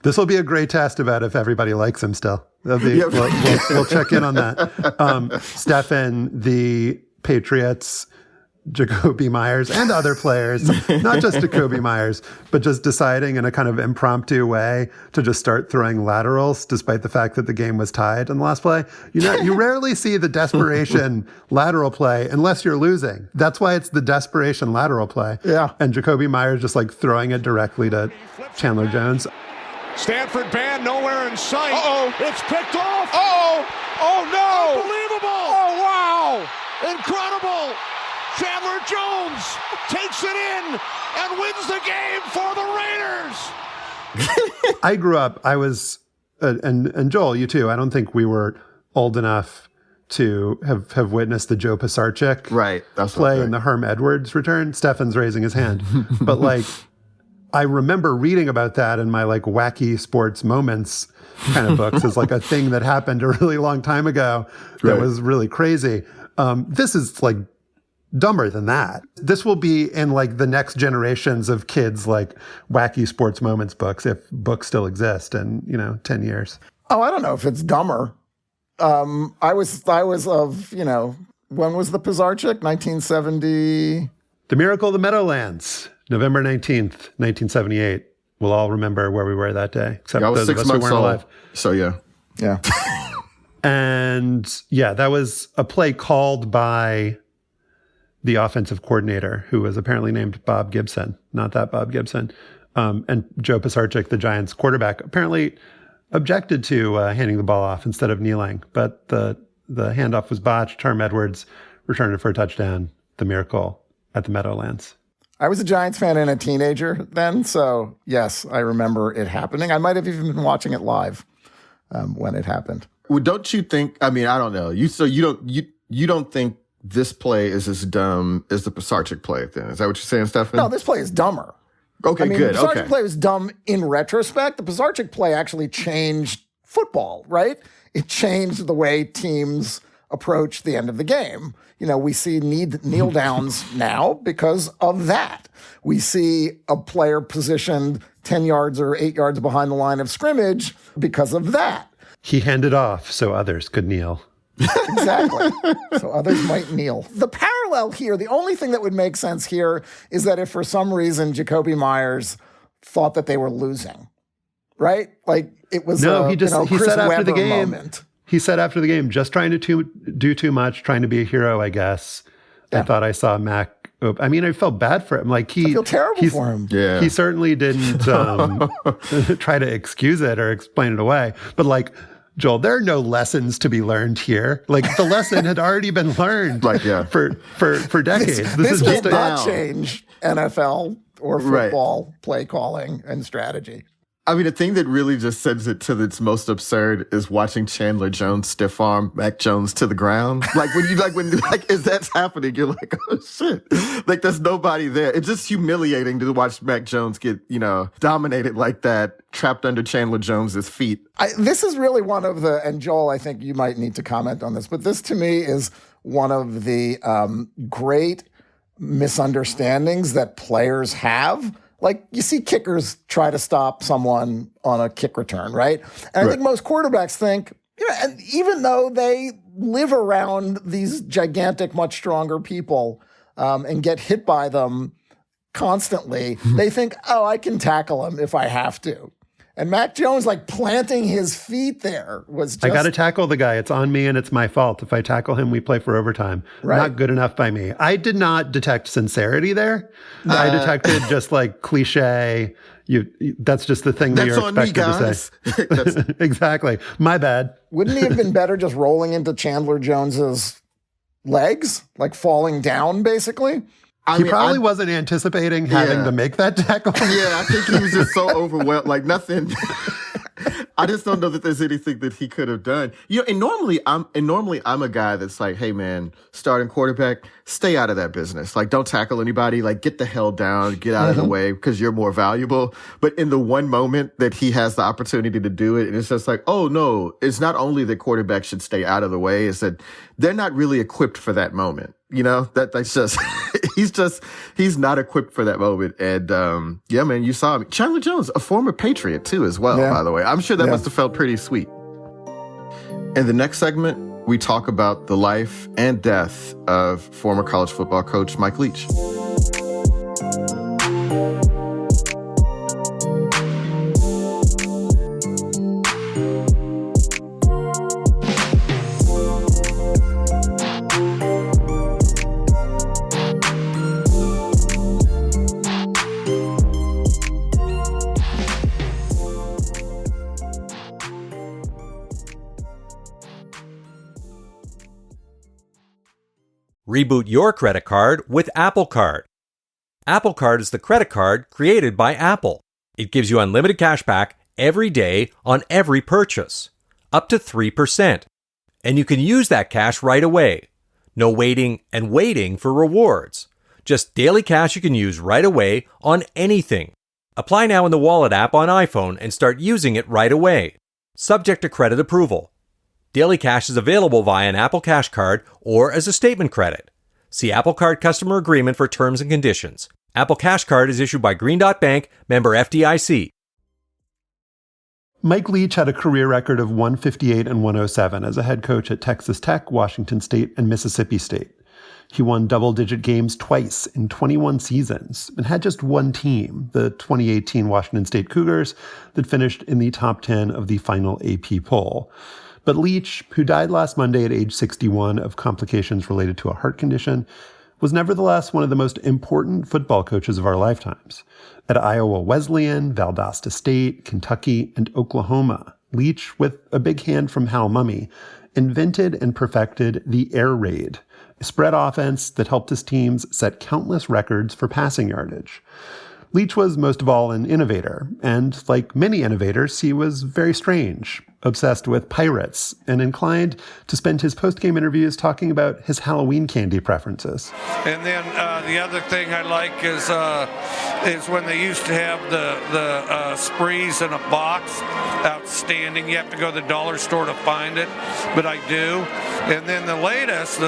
this will be a great test about if everybody likes him still. We'll check in on that. Stefan, the Patriots, Jacoby Myers, and other players, not just Jacoby Myers, but just deciding in a kind of impromptu way to just start throwing laterals, despite the fact that the game was tied in the last play. You rarely see the desperation lateral play unless you're losing. That's why it's the desperation lateral play. Yeah. And Jacoby Myers just like throwing it directly to Chandler Jones. Stanford band nowhere in sight. Uh-oh. It's picked off. Uh-oh. Oh, no. Unbelievable. Oh, wow. Incredible. Chandler Jones takes it in and wins the game for the Raiders. I grew up, I was, and Joel, you too, I don't think we were old enough to have witnessed the Joe Pisarcik play and the Herm Edwards return. Stefan's raising his hand. But like, I remember reading about that in my like wacky sports moments kind of books as like a thing that happened a really long time ago that was really crazy. This is like dumber than that. This will be in like the next generations of kids like wacky sports moments books, if books still exist in, 10 years. Oh, I don't know if it's dumber. I was of, when was the Pisarcik? 1970? The Miracle of the Meadowlands, November 19th, 1978. We'll all remember where we were that day, except those of us who weren't alive. So, yeah. Yeah. And yeah, that was a play called by the offensive coordinator, who was apparently named Bob Gibson, not that Bob Gibson. And Joe Pisarcik, the Giants quarterback, apparently objected to handing the ball off instead of kneeling. But the handoff was botched. Herm Edwards returned it for a touchdown. The Miracle at the Meadowlands. I was a Giants fan and a teenager then, so yes, I remember it happening. I might have even been watching it live when it happened. Well, don't you think? I mean, I don't know. You don't think this play is as dumb as the Pisarcik play? Then is that what you're saying, Stefan? No, this play is dumber. Okay, good. The Pisarcik play was dumb in retrospect. The Pisarcik play actually changed football, right? It changed the way teams approach the end of the game. You know, we see kneel downs now because of that. We see a player positioned 10 yards or 8 yards behind the line of scrimmage because of that. He handed off so others could kneel. Exactly. So others might kneel. The parallel here, the only thing that would make sense here is that if for some reason Jacoby Myers thought that they were losing, right? Like it was he said after the game. Moment. He said after the game, just trying to do too much, trying to be a hero, I guess. Yeah. I thought I saw Mac. I mean, I felt bad for him. Like I feel terrible for him. Yeah. He certainly didn't try to excuse it or explain it away. But like, Joel, there are no lessons to be learned here. Like the lesson had already been learned for decades. This is just not change NFL or football play calling and strategy. I mean, the thing that really just sends it to its most absurd is watching Chandler Jones stiff arm Mac Jones to the ground. Like as that's happening, you're like, oh shit. Like there's nobody there. It's just humiliating to watch Mac Jones get, dominated like that, trapped under Chandler Jones's feet. This is really one of the, and Joel, I think you might need to comment on this, but this to me is one of the great misunderstandings that players have. Like, you see kickers try to stop someone on a kick return, right? And I think most quarterbacks think, and even though they live around these gigantic, much stronger people and get hit by them constantly, they think, oh, I can tackle him if I have to. And Mac Jones, like, planting his feet there was just... I got to tackle the guy. It's on me and it's my fault. If I tackle him, we play for overtime. Right. Not good enough by me. I did not detect sincerity there. I detected just like cliche. That's just the thing that you're expected to say. Exactly. My bad. Wouldn't he have been better just rolling into Chandler Jones's legs? Like falling down, basically? He probably wasn't anticipating having to make that tackle. Yeah, I think he was just so overwhelmed. Like nothing. I just don't know that there's anything that he could have done. And normally I'm a guy that's like, hey man, starting quarterback, stay out of that business. Like don't tackle anybody. Like get the hell down, get out of the way because you're more valuable. But in the one moment that he has the opportunity to do it, and it's just like, oh no, it's not only that quarterbacks should stay out of the way, it's that they're not really equipped for that moment. That's just he's not equipped for that moment. And man, you saw him. Chandler Jones, a former Patriot too, as well, by the way. I'm sure that must have felt pretty sweet. In the next segment, we talk about the life and death of former college football coach Mike Leach. Reboot your credit card with Apple Card. Apple Card is the credit card created by Apple. It gives you unlimited cash back every day on every purchase, up to 3%. And you can use that cash right away. No waiting for rewards. Just daily cash you can use right away on anything. Apply now in the Wallet app on iPhone and start using it right away. Subject to credit approval. Daily cash is available via an Apple Cash card or as a statement credit. See Apple Card customer agreement for terms and conditions. Apple Cash card is issued by Green Dot Bank, member FDIC. Mike Leach had a career record of 158 and 107 as a head coach at Texas Tech, Washington State, and Mississippi State. He won double-digit games twice in 21 seasons and had just one team, the 2018 Washington State Cougars, that finished in the top 10 of the final AP poll. But Leach, who died last Monday at age 61 of complications related to a heart condition, was nevertheless one of the most important football coaches of our lifetimes. At Iowa Wesleyan, Valdosta State, Kentucky, and Oklahoma, Leach, with a big hand from Hal Mumme, invented and perfected the air raid, a spread offense that helped his teams set countless records for passing yardage. Leach was most of all an innovator, and like many innovators, he was very strange, obsessed with pirates, and inclined to spend his post-game interviews talking about his Halloween candy preferences. And then the other thing I like is when they used to have the sprees in a box. Outstanding. You have to go to the dollar store to find it, but I do. And then the latest,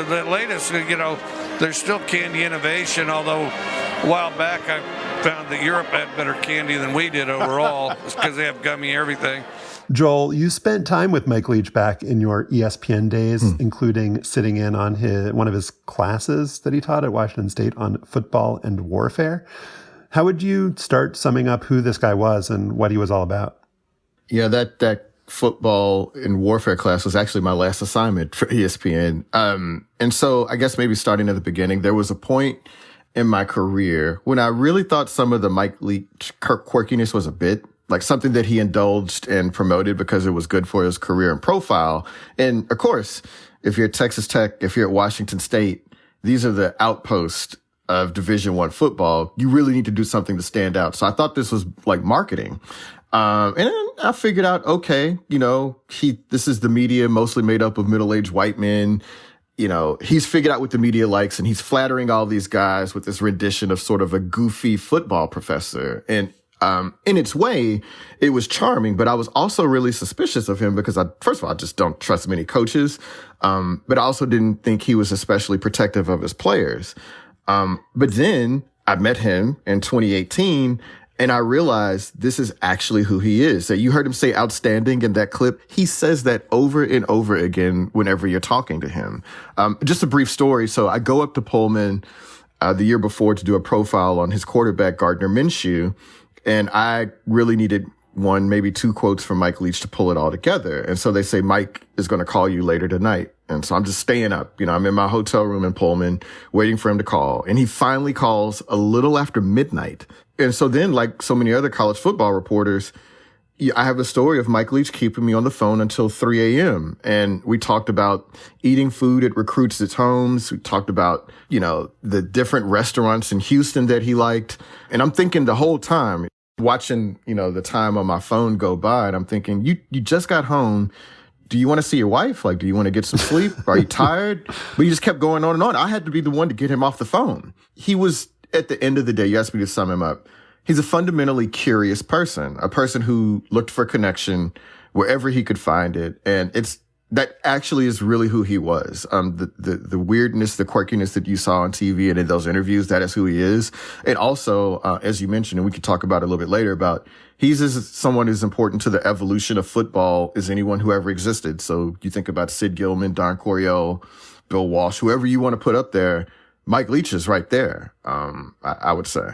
there's still candy innovation, although a while back I found that Europe had better candy than we did overall because they have gummy everything. Joel, you spent time with Mike Leach back in your ESPN days, including sitting in on one of his classes that he taught at Washington State on football and warfare. How would you start summing up who this guy was and what he was all about? Yeah, that football and warfare class was actually my last assignment for ESPN. And so I guess maybe starting at the beginning, there was a point in my career when I really thought some of the Mike Leach quirkiness was a bit like something that he indulged and promoted because it was good for his career and profile. And of course, if you're at Texas Tech, if you're at Washington State, these are the outposts of Division I football. You really need to do something to stand out. So I thought this was like marketing. And then I figured out, okay, this is the media mostly made up of middle-aged white men. He's figured out what the media likes, and he's flattering all these guys with this rendition of sort of a goofy football professor. And in its way, it was charming, but I was also really suspicious of him because first of all, I just don't trust many coaches. But I also didn't think he was especially protective of his players. But then I met him in 2018, and I realized this is actually who he is. So you heard him say outstanding in that clip. He says that over and over again whenever you're talking to him. Just a brief story. So I go up to Pullman the year before to do a profile on his quarterback, Gardner Minshew, and I really needed one, maybe two quotes from Mike Leach to pull it all together. And so they say, Mike is going to call you later tonight. And so I'm just staying up. I'm in my hotel room in Pullman waiting for him to call. And he finally calls a little after midnight. And so then, like so many other college football reporters, I have a story of Mike Leach keeping me on the phone until 3 a.m. And we talked about eating food at recruits' homes. We talked about, the different restaurants in Houston that he liked. And I'm thinking the whole time, watching, the time on my phone go by, and I'm thinking, you just got home. Do you want to see your wife? Like, do you want to get some sleep? Are you tired? But he just kept going on and on. I had to be the one to get him off the phone. He was, at the end of the day, you asked me to sum him up. He's a fundamentally curious person, a person who looked for connection wherever he could find it. And that actually is really who he was. The weirdness, the quirkiness that you saw on TV and in those interviews, that is who he is. And also, as you mentioned, and we could talk about it a little bit later, about he's someone who's important to the evolution of football as anyone who ever existed. So you think about Sid Gilman, Don Coryell, Bill Walsh, whoever you want to put up there, Mike Leach is right there, I would say.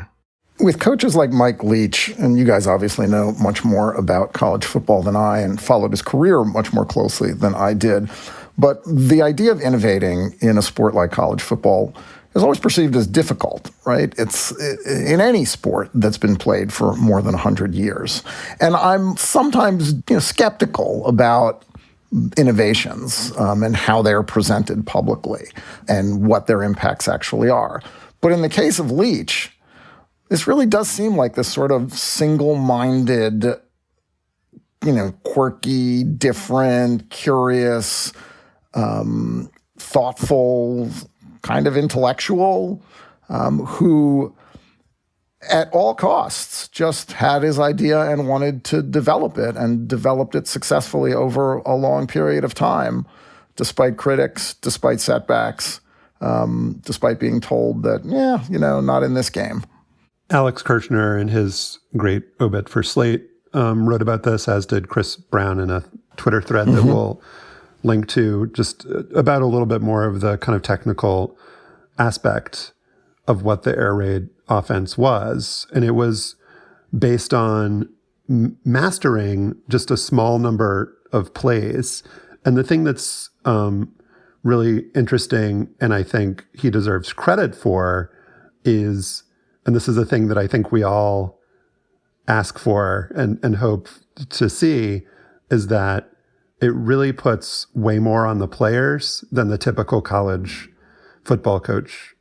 With coaches like Mike Leach, and you guys obviously know much more about college football than I and followed his career much more closely than I did, but the idea of innovating in a sport like college football is always perceived as difficult, right? It's in any sport that's been played for more than 100 years. And I'm sometimes skeptical about innovations and how they're presented publicly and what their impacts actually are. But in the case of Leach, this really does seem like this sort of single-minded, quirky, different, curious, thoughtful, kind of intellectual, who at all costs just had his idea and wanted to develop it and developed it successfully over a long period of time, despite critics, despite setbacks, despite being told that, not in this game. Alex Kirchner, in his great obit for Slate, wrote about this, as did Chris Brown in a Twitter thread that we'll link to, just about a little bit more of the kind of technical aspect of what the air raid offense was. And it was based on mastering just a small number of plays. And the thing that's really interesting, and I think he deserves credit for, is, and this is a thing that I think we all ask for and hope to see, is that it really puts way more on the players than the typical college football coach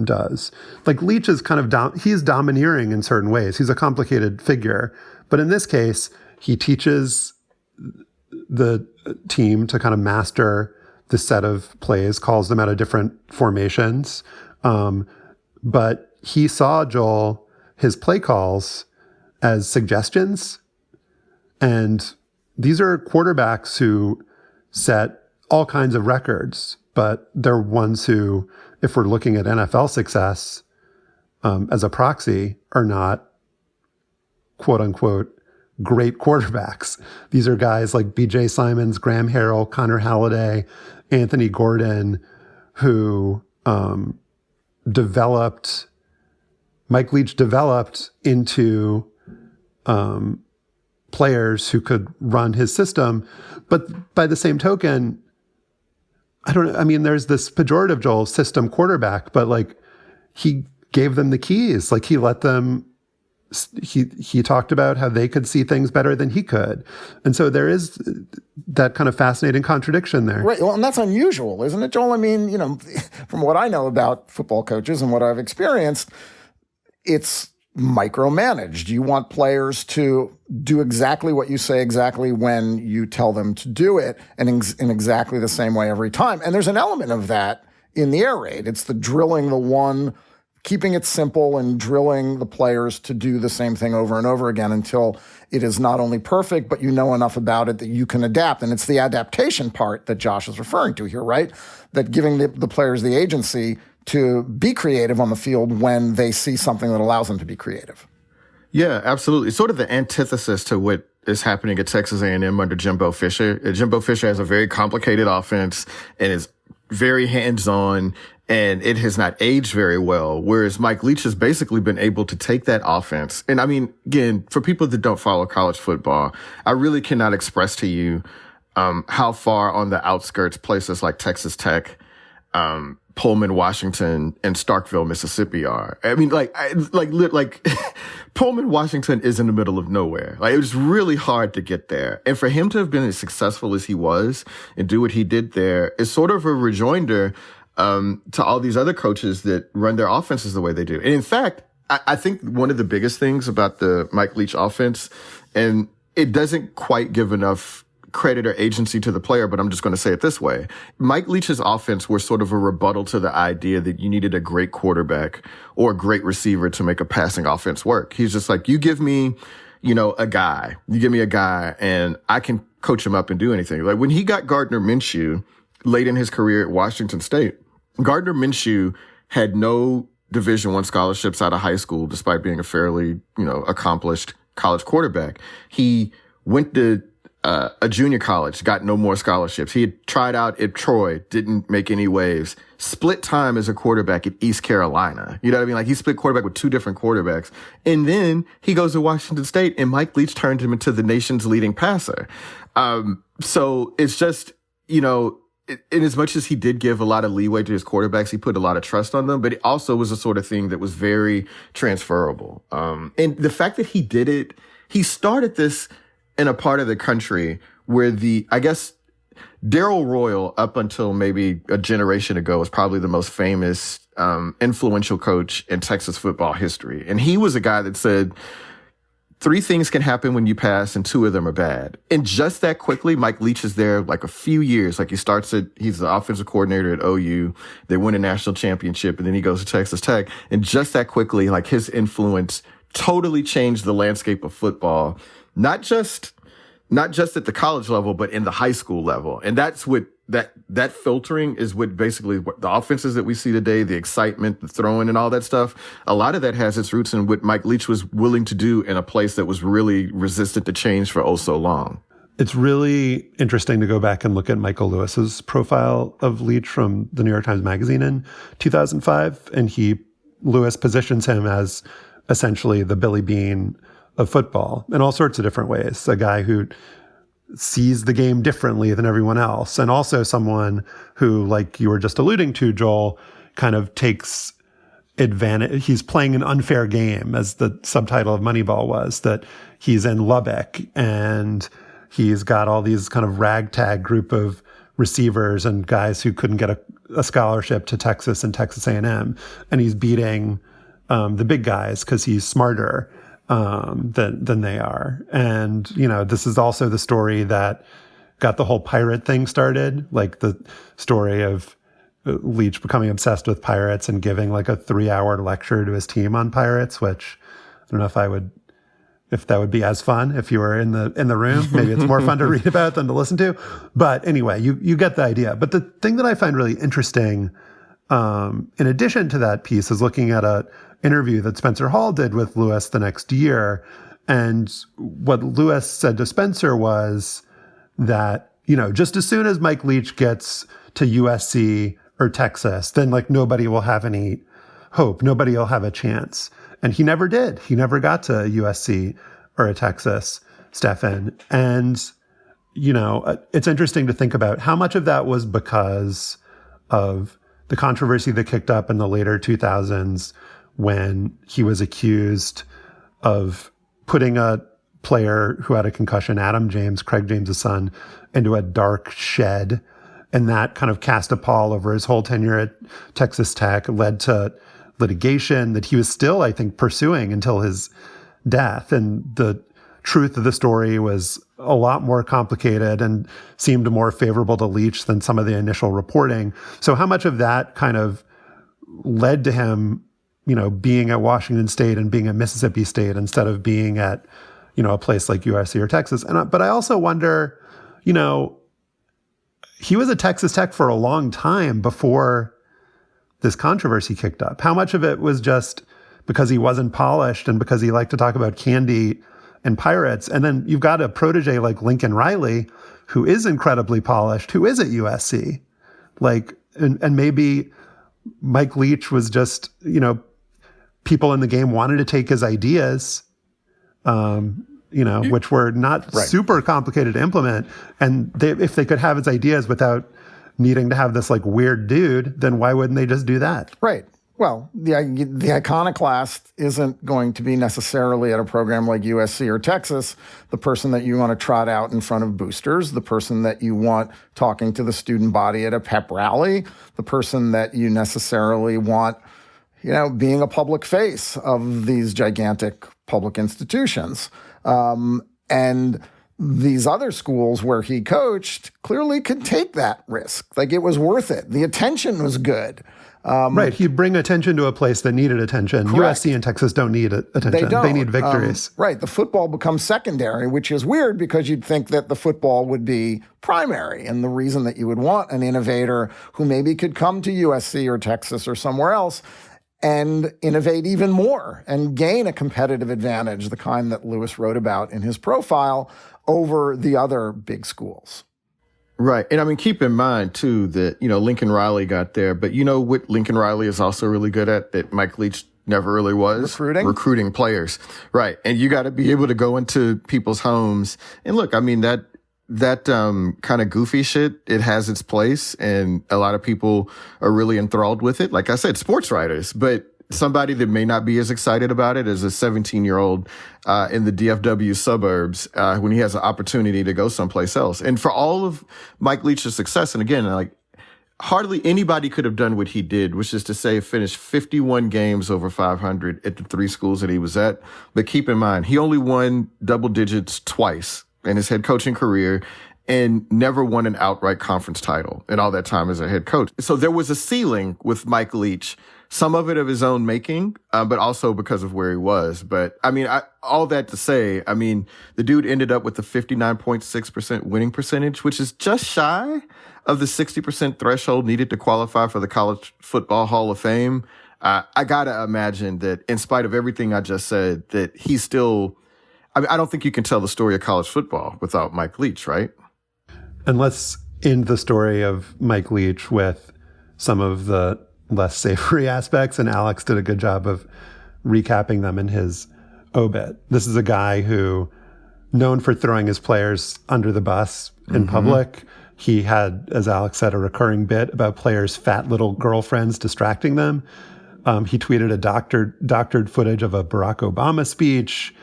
does. Like Leach is kind of he's domineering in certain ways. He's a complicated figure, but in this case, he teaches the team to kind of master the set of plays, calls them out of different formations. But he saw, Joel, his play calls as suggestions. And these are quarterbacks who set all kinds of records, but they're ones who, if we're looking at NFL success as a proxy, are not, quote unquote, great quarterbacks. These are guys like B.J. Simons, Graham Harrell, Connor Halliday, Anthony Gordon, who Mike Leach developed into players who could run his system. But by the same token, there's this pejorative, Joel, system quarterback, but like he gave them the keys. Like he let them, he talked about how they could see things better than he could. And so there is that kind of fascinating contradiction there. Right. Well, and that's unusual, isn't it, Joel? I mean, from what I know about football coaches and what I've experienced, it's micromanaged. You want players to do exactly what you say exactly when you tell them to do it and in exactly the same way every time. And there's an element of that in the air raid. It's the drilling the one, keeping it simple and drilling the players to do the same thing over and over again until it is not only perfect, but you know enough about it that you can adapt. And it's the adaptation part that Josh is referring to here, right? That giving the players the agency to be creative on the field when they see something that allows them to be creative. Yeah, absolutely. It's sort of the antithesis to what is happening at Texas A&M under Jimbo Fisher. Jimbo Fisher has a very complicated offense and is very hands-on, and it has not aged very well, whereas Mike Leach has basically been able to take that offense. And I mean, again, for people that don't follow college football, I really cannot express to you how far on the outskirts places like Texas Tech, Pullman, Washington, and Starkville, Mississippi are. I mean, like Pullman, Washington is in the middle of nowhere. Like, it was really hard to get there. And for him to have been as successful as he was and do what he did there is sort of a rejoinder to all these other coaches that run their offenses the way they do. And in fact, I think one of the biggest things about the Mike Leach offense, and it doesn't quite give enough credit or agency to the player, but I'm just going to say it this way. Mike Leach's offense was sort of a rebuttal to the idea that you needed a great quarterback or a great receiver to make a passing offense work. He's just like, you give me, a guy, and I can coach him up and do anything. Like when he got Gardner Minshew late in his career at Washington State, Gardner Minshew had no Division I scholarships out of high school, despite being a fairly, accomplished college quarterback. He went to a junior college, got no more scholarships. He had tried out at Troy, didn't make any waves. Split time as a quarterback at East Carolina. You know what I mean? Like he split quarterback with two different quarterbacks. And then he goes to Washington State and Mike Leach turned him into the nation's leading passer. So it's just, in as much as he did give a lot of leeway to his quarterbacks, he put a lot of trust on them, but it also was the sort of thing that was very transferable. And the fact that he did it, he started this in a part of the country where Darryl Royal, up until maybe a generation ago, was probably the most famous, influential coach in Texas football history. And he was a guy that said, 3 things can happen when you pass and 2 of them are bad. And just that quickly, Mike Leach is there like a few years. Like he's the offensive coordinator at OU. They win a national championship and then he goes to Texas Tech. And just that quickly, like his influence totally changed the landscape of football. Not just at the college level, but in the high school level. And that's what that filtering is what basically what the offenses that we see today, the excitement, the throwing and all that stuff. A lot of that has its roots in what Mike Leach was willing to do in a place that was really resistant to change for so long. It's really interesting to go back and look at Michael Lewis's profile of Leach from the New York Times Magazine in 2005. And Lewis positions him as essentially the Billy Beane of football in all sorts of different ways. A guy who sees the game differently than everyone else. And also someone who, like you were just alluding to, Joel, kind of takes advantage. He's playing an unfair game, as the subtitle of Moneyball was, that he's in Lubbock and he's got all these kind of ragtag group of receivers and guys who couldn't get a scholarship to Texas and Texas A&M. And he's beating the big guys because he's smarter than they are. And, this is also the story that got the whole pirate thing started, like the story of Leach becoming obsessed with pirates and giving like a 3-hour lecture to his team on pirates, which I don't know if that would be as fun if you were in the room. Maybe it's more fun to read about than to listen to. But anyway, you get the idea. But the thing that I find really interesting, in addition to that piece, is looking at a interview that Spencer Hall did with Lewis the next year. And what Lewis said to Spencer was that, just as soon as Mike Leach gets to USC or Texas, then like nobody will have any hope. Nobody will have a chance. And he never did. He never got to USC or a Texas, Stefan. And, it's interesting to think about how much of that was because of the controversy that kicked up in the later 2000s when he was accused of putting a player who had a concussion, Adam James, Craig James' son, into a dark shed. And that kind of cast a pall over his whole tenure at Texas Tech, led to litigation that he was still, I think, pursuing until his death. And the truth of the story was a lot more complicated and seemed more favorable to Leach than some of the initial reporting. So how much of that kind of led to him, being at Washington State and being at Mississippi State instead of being at, a place like USC or Texas? But I also wonder, he was at Texas Tech for a long time before this controversy kicked up. How much of it was just because he wasn't polished and because he liked to talk about candy and pirates? And then you've got a protege like Lincoln Riley, who is incredibly polished, who is at USC. And maybe Mike Leach was just, people in the game wanted to take his ideas, which were not super complicated to implement. And if they could have his ideas without needing to have this like weird dude, then why wouldn't they just do that? Right. Well, the iconoclast isn't going to be necessarily at a program like USC or Texas the person that you want to trot out in front of boosters, the person that you want talking to the student body at a pep rally, the person that you necessarily want, being a public face of these gigantic public institutions. And these other schools where he coached clearly could take that risk. Like, it was worth it. The attention was good. Right. He'd bring attention to a place that needed attention. Correct. USC and Texas don't need attention. They need victories. Right. The football becomes secondary, which is weird because you'd think that the football would be primary. And the reason that you would want an innovator who maybe could come to USC or Texas or somewhere else and innovate even more and gain a competitive advantage, the kind that Lewis wrote about in his profile, over the other big schools. Right. And keep in mind, too, that, Lincoln Riley got there. But what Lincoln Riley is also really good at that Mike Leach never really was? Recruiting players. Right. And you got to be able to go into people's homes. And look, that kind of goofy shit, it has its place. And a lot of people are really enthralled with it. Like I said, sports writers. But somebody that may not be as excited about it as a 17-year-old in the DFW suburbs when he has an opportunity to go someplace else. And for all of Mike Leach's success, and again, hardly anybody could have done what he did, which is to say finished 51 games over 500 at the 3 schools that he was at. But keep in mind, he only won double digits twice in his head coaching career and never won an outright conference title in all that time as a head coach. So there was a ceiling with Mike Leach, some of it of his own making, but also because of where he was. But all that to say, the dude ended up with a 59.6% winning percentage, which is just shy of the 60% threshold needed to qualify for the College Football Hall of Fame. I gotta imagine that in spite of everything I just said, that he's still, I don't think you can tell the story of college football without Mike Leach, right? And let's end the story of Mike Leach with some of the less savory aspects, and Alex did a good job of recapping them in his obit. This is a guy who, known for throwing his players under the bus in public. He had, as Alex said, a recurring bit about players' fat little girlfriends distracting them. He tweeted a doctored footage of a Barack Obama speech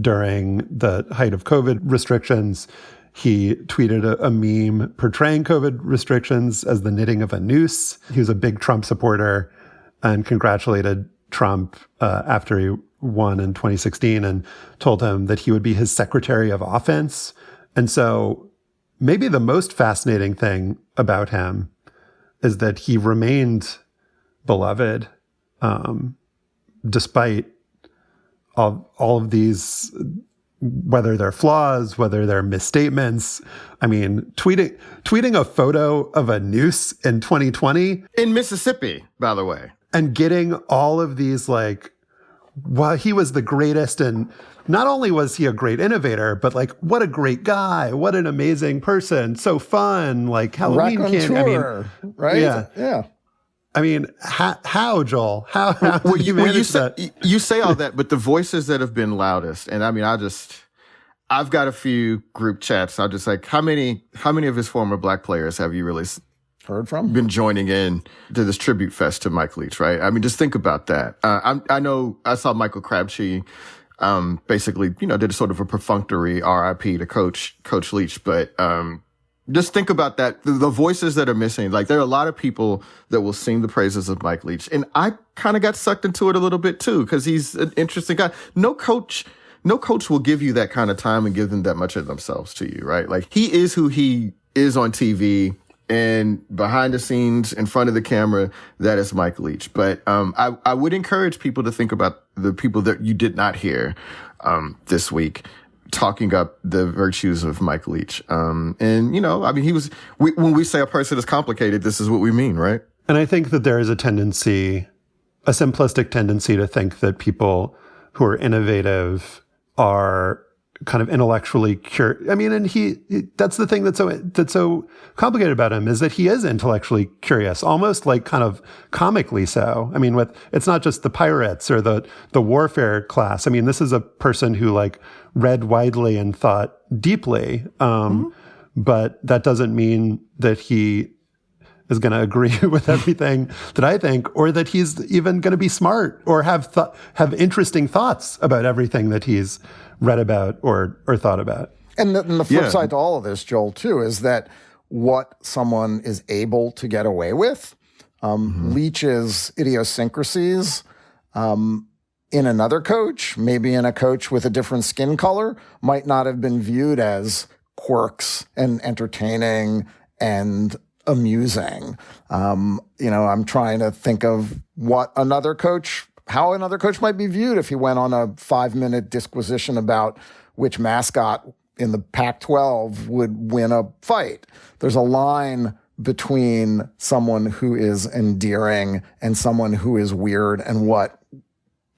during the height of COVID restrictions. He tweeted a meme portraying COVID restrictions as the knitting of a noose. He was a big Trump supporter and congratulated Trump after he won in 2016 and told him that he would be his secretary of offense. And so maybe the most fascinating thing about him is that he remained beloved despite all of these, whether they're flaws, whether they're misstatements. I mean, tweeting a photo of a noose in 2020. In Mississippi, by the way. And getting all of these well, he was the greatest. And not only was he a great innovator, but what a great guy. What an amazing person. So fun. Halloween candy. I mean, right? Yeah. I mean, how Joel? How did you manage that? You say all that, but the voices that have been loudest, and I mean, I've got a few group chats. I'm just how many of his former Black players have you really heard from? Been joining in to this tribute fest to Mike Leach, right? I mean, just think about that. I know I saw Michael Crabtree basically, did a sort of a perfunctory RIP to Coach Leach, but just think about that. The voices that are missing, there are a lot of people that will sing the praises of Mike Leach. And I kind of got sucked into it a little bit too, because he's an interesting guy. No coach will give you that kind of time and give them that much of themselves to you, right? He is who he is on TV and behind the scenes, in front of the camera. That is Mike Leach. But I would encourage people to think about the people that you did not hear this week talking up the virtues of Mike Leach. And, I mean, when we say a person is complicated, this is what we mean, right? And I think that there is a simplistic tendency to think that people who are innovative are kind of intellectually curious. I mean, and that's the thing that's so complicated about him, is that he is intellectually curious, almost kind of comically so. I mean, it's not just the pirates or the warfare class. I mean, this is a person who read widely and thought deeply. But that doesn't mean that he is going to agree with everything that I think, or that he's even going to be smart or have interesting thoughts about everything that he's read about or thought about. And the flip side to all of this, Joel, too, is that what someone is able to get away with, Leach's idiosyncrasies, in another coach, maybe in a coach with a different skin color, might not have been viewed as quirks and entertaining and amusing. I'm trying to think of how another coach might be viewed if he went on a 5-minute disquisition about which mascot in the Pac-12 would win a fight. There's a line between someone who is endearing and someone who is weird, and what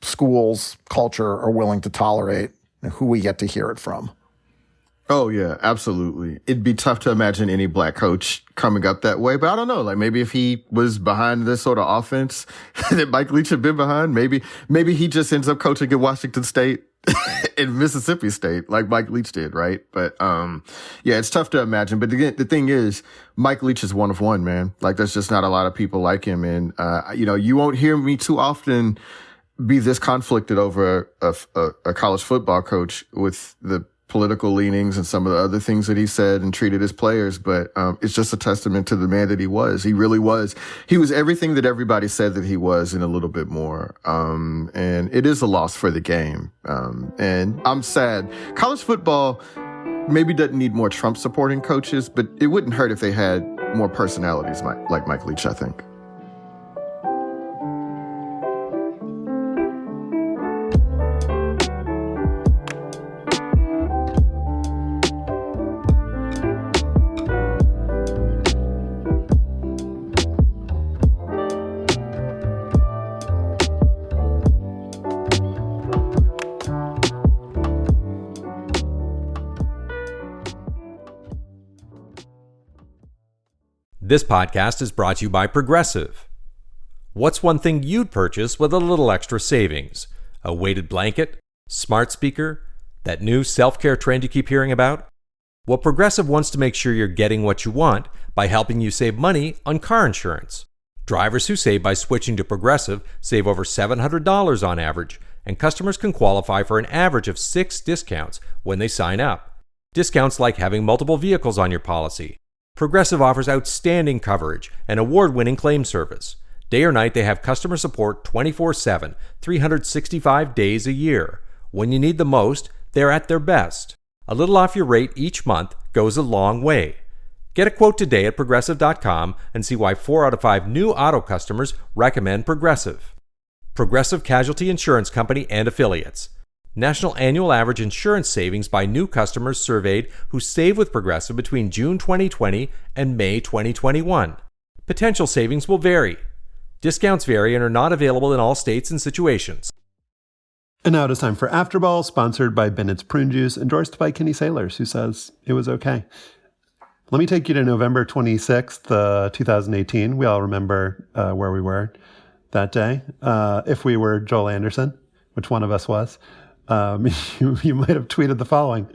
schools, culture are willing to tolerate, and who we get to hear it from. Oh, yeah, absolutely. It'd be tough to imagine any Black coach coming up that way. But I don't know, maybe if he was behind this sort of offense that Mike Leach had been behind, maybe he just ends up coaching at Washington State and Mississippi State like Mike Leach did, right? But it's tough to imagine. But again, the thing is, Mike Leach is one of one, man. There's just not a lot of people like him. And, you won't hear me too often be this conflicted over a college football coach with the political leanings and some of the other things that he said and treated his players. But it's just a testament to the man that he was. He really was. He was everything that everybody said that he was and a little bit more. And it is a loss for the game. And I'm sad. College football maybe doesn't need more Trump supporting coaches, but it wouldn't hurt if they had more personalities like Mike Leach, I think. This podcast is brought to you by Progressive. What's one thing you'd purchase with a little extra savings? A weighted blanket? Smart speaker? That new self-care trend you keep hearing about? Well, Progressive wants to make sure you're getting what you want by helping you save money on car insurance. Drivers who save by switching to Progressive save over $700 on average, and customers can qualify for an average of 6 discounts when they sign up. Discounts like having multiple vehicles on your policy. Progressive offers outstanding coverage and award-winning claim service. Day or night, they have customer support 24/7, 365 days a year. When you need the most, they're at their best. A little off your rate each month goes a long way. Get a quote today at Progressive.com and see why 4 out of 5 new auto customers recommend Progressive. Progressive Casualty Insurance Company and Affiliates. National annual average insurance savings by new customers surveyed who save with Progressive between June 2020 and May 2021. Potential savings will vary. Discounts vary and are not available in all states and situations. And now it is time for Afterball, sponsored by Bennett's Prune Juice, endorsed by Kenny Sailors, who says it was okay. Let me take you to November 26th, 2018. We all remember where we were that day. If we were Joel Anderson, which one of us was, you might have tweeted the following.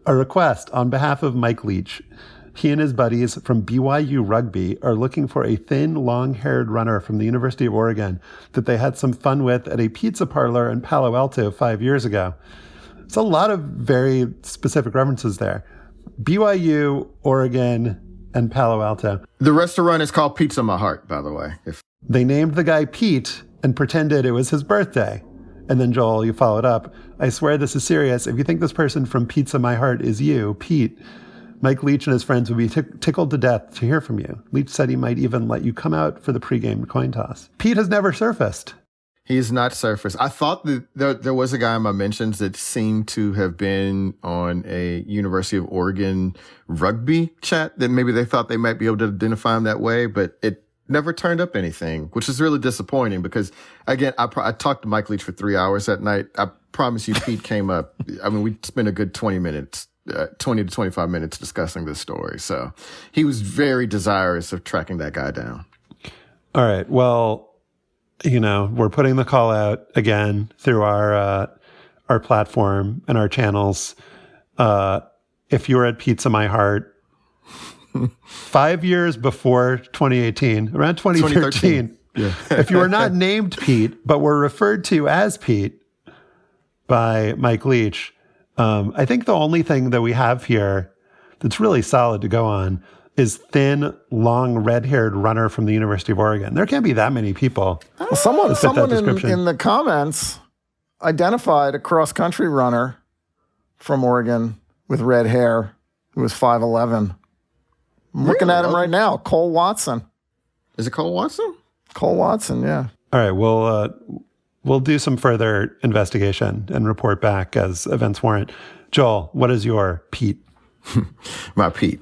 A request on behalf of Mike Leach. He and his buddies from BYU Rugby are looking for a thin, long-haired runner from the University of Oregon that they had some fun with at a pizza parlor in Palo Alto 5 years ago. It's a lot of very specific references there. BYU, Oregon, and Palo Alto. The restaurant is called Pizza My Heart, by the way. They named the guy Pete and pretended it was his birthday. And then, Joel, you followed up. I swear this is serious. If you think this person from Pizza My Heart is you, Pete, Mike Leach and his friends would be tickled to death to hear from you. Leach said he might even let you come out for the pregame coin toss. Pete has never surfaced. He's not surfaced. I thought that there was a guy in my mentions that seemed to have been on a University of Oregon rugby chat that maybe they thought they might be able to identify him that way, but it never turned up anything, which is really disappointing because, again, I talked to Mike Leach for 3 hours that night. I promise you Pete came up. I mean, we spent a good 20 to 25 minutes discussing this story. So he was very desirous of tracking that guy down. All right. Well, we're putting the call out again through our platform and our channels. If you were at Pizza My Heart 5 years before 2018, around 2013, yeah. If you were not named Pete, but were referred to as Pete by Mike Leach, I think the only thing that we have here that's really solid to go on is thin, long, red-haired runner from the University of Oregon. There can't be that many people. Well, someone in the comments identified a cross-country runner from Oregon with red hair who was 5'11". I'm looking at him right now. Cole Watson. Is it Cole Watson? Cole Watson, yeah. All right, we'll do some further investigation and report back as events warrant. Joel, what is your Pete? My Pete.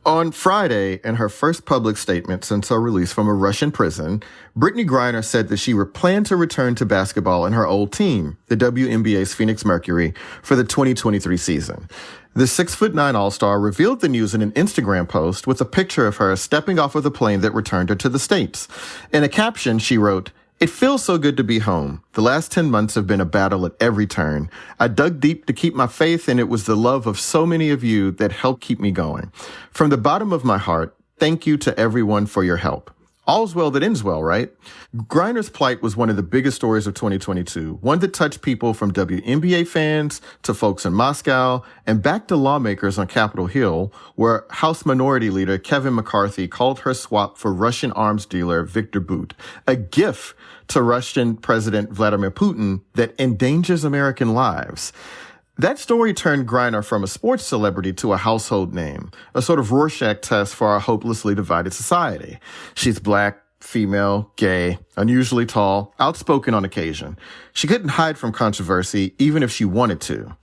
On Friday, in her first public statement since her release from a Russian prison, Brittney Griner said that she planned to return to basketball in her old team, the WNBA's Phoenix Mercury, for the 2023 season. The 6'9" All-Star revealed the news in an Instagram post with a picture of her stepping off of the plane that returned her to the States. In a caption, she wrote, "It feels so good to be home. The last 10 months have been a battle at every turn. I dug deep to keep my faith, and it was the love of so many of you that helped keep me going. From the bottom of my heart, thank you to everyone for your help." All's well that ends well, right? Griner's plight was one of the biggest stories of 2022, one that touched people from WNBA fans to folks in Moscow and back to lawmakers on Capitol Hill, where House Minority Leader Kevin McCarthy called her swap for Russian arms dealer Viktor Bout a gift to Russian President Vladimir Putin that endangers American lives. That story turned Griner from a sports celebrity to a household name, a sort of Rorschach test for our hopelessly divided society. She's black, female, gay, unusually tall, outspoken on occasion. She couldn't hide from controversy, even if she wanted to.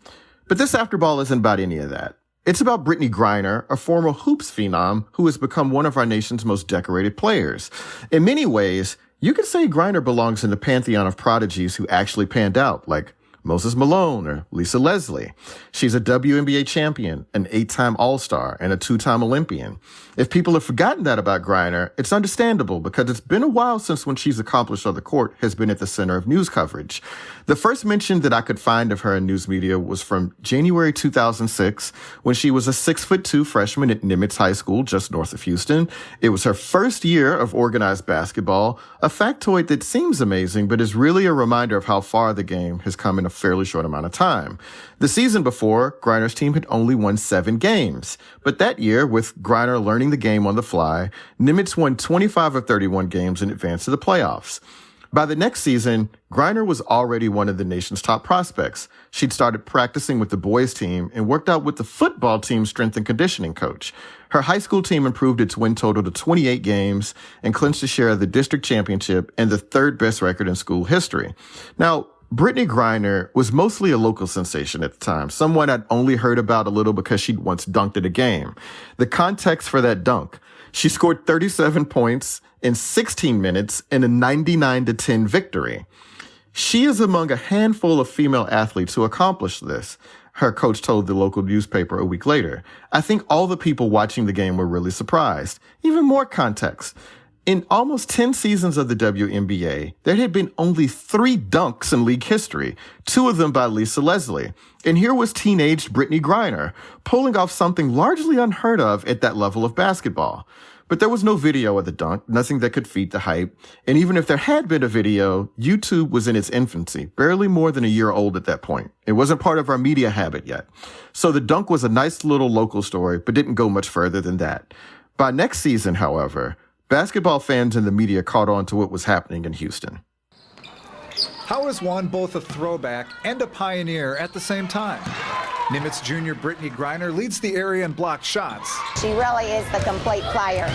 But this Afterball isn't about any of that. It's about Brittney Griner, a former hoops phenom who has become one of our nation's most decorated players. In many ways, you could say Griner belongs in the pantheon of prodigies who actually panned out, like Moses Malone or Lisa Leslie. She's a WNBA champion, an 8-time All-Star, and a 2-time Olympian. If people have forgotten that about Griner, it's understandable because it's been a while since when she's accomplished on the court has been at the center of news coverage. The first mention that I could find of her in news media was from January 2006, when she was a 6'2" freshman at Nimitz High School just north of Houston. It was her first year of organized basketball, a factoid that seems amazing, but is really a reminder of how far the game has come in a fairly short amount of time. The season before, Griner's team had only won 7 games. But that year, with Griner learning the game on the fly, Nimitz won 25 of 31 games and advanced to the playoffs. By the next season, Griner was already one of the nation's top prospects. She'd started practicing with the boys team and worked out with the football team's strength and conditioning coach. Her high school team improved its win total to 28 games and clinched a share of the district championship and the 3rd best record in school history. Now, Brittney Griner was mostly a local sensation at the time, someone I'd only heard about a little because she'd once dunked at a game. The context for that dunk: she scored 37 points in 16 minutes in a 99-10 victory. She is among a handful of female athletes who accomplished this, her coach told the local newspaper a week later. I think all the people watching the game were really surprised. Even more context: in almost 10 seasons of the WNBA, there had been only 3 dunks in league history, 2 of them by Lisa Leslie. And here was teenaged Brittney Griner, pulling off something largely unheard of at that level of basketball. But there was no video of the dunk, nothing that could feed the hype. And even if there had been a video, YouTube was in its infancy, barely more than a year old at that point. It wasn't part of our media habit yet. So the dunk was a nice little local story, but didn't go much further than that. By next season, however, basketball fans and the media caught on to what was happening in Houston. How is one both a throwback and a pioneer at the same time? Nimitz junior Brittney Griner leads the area in blocked shots. She really is the complete player.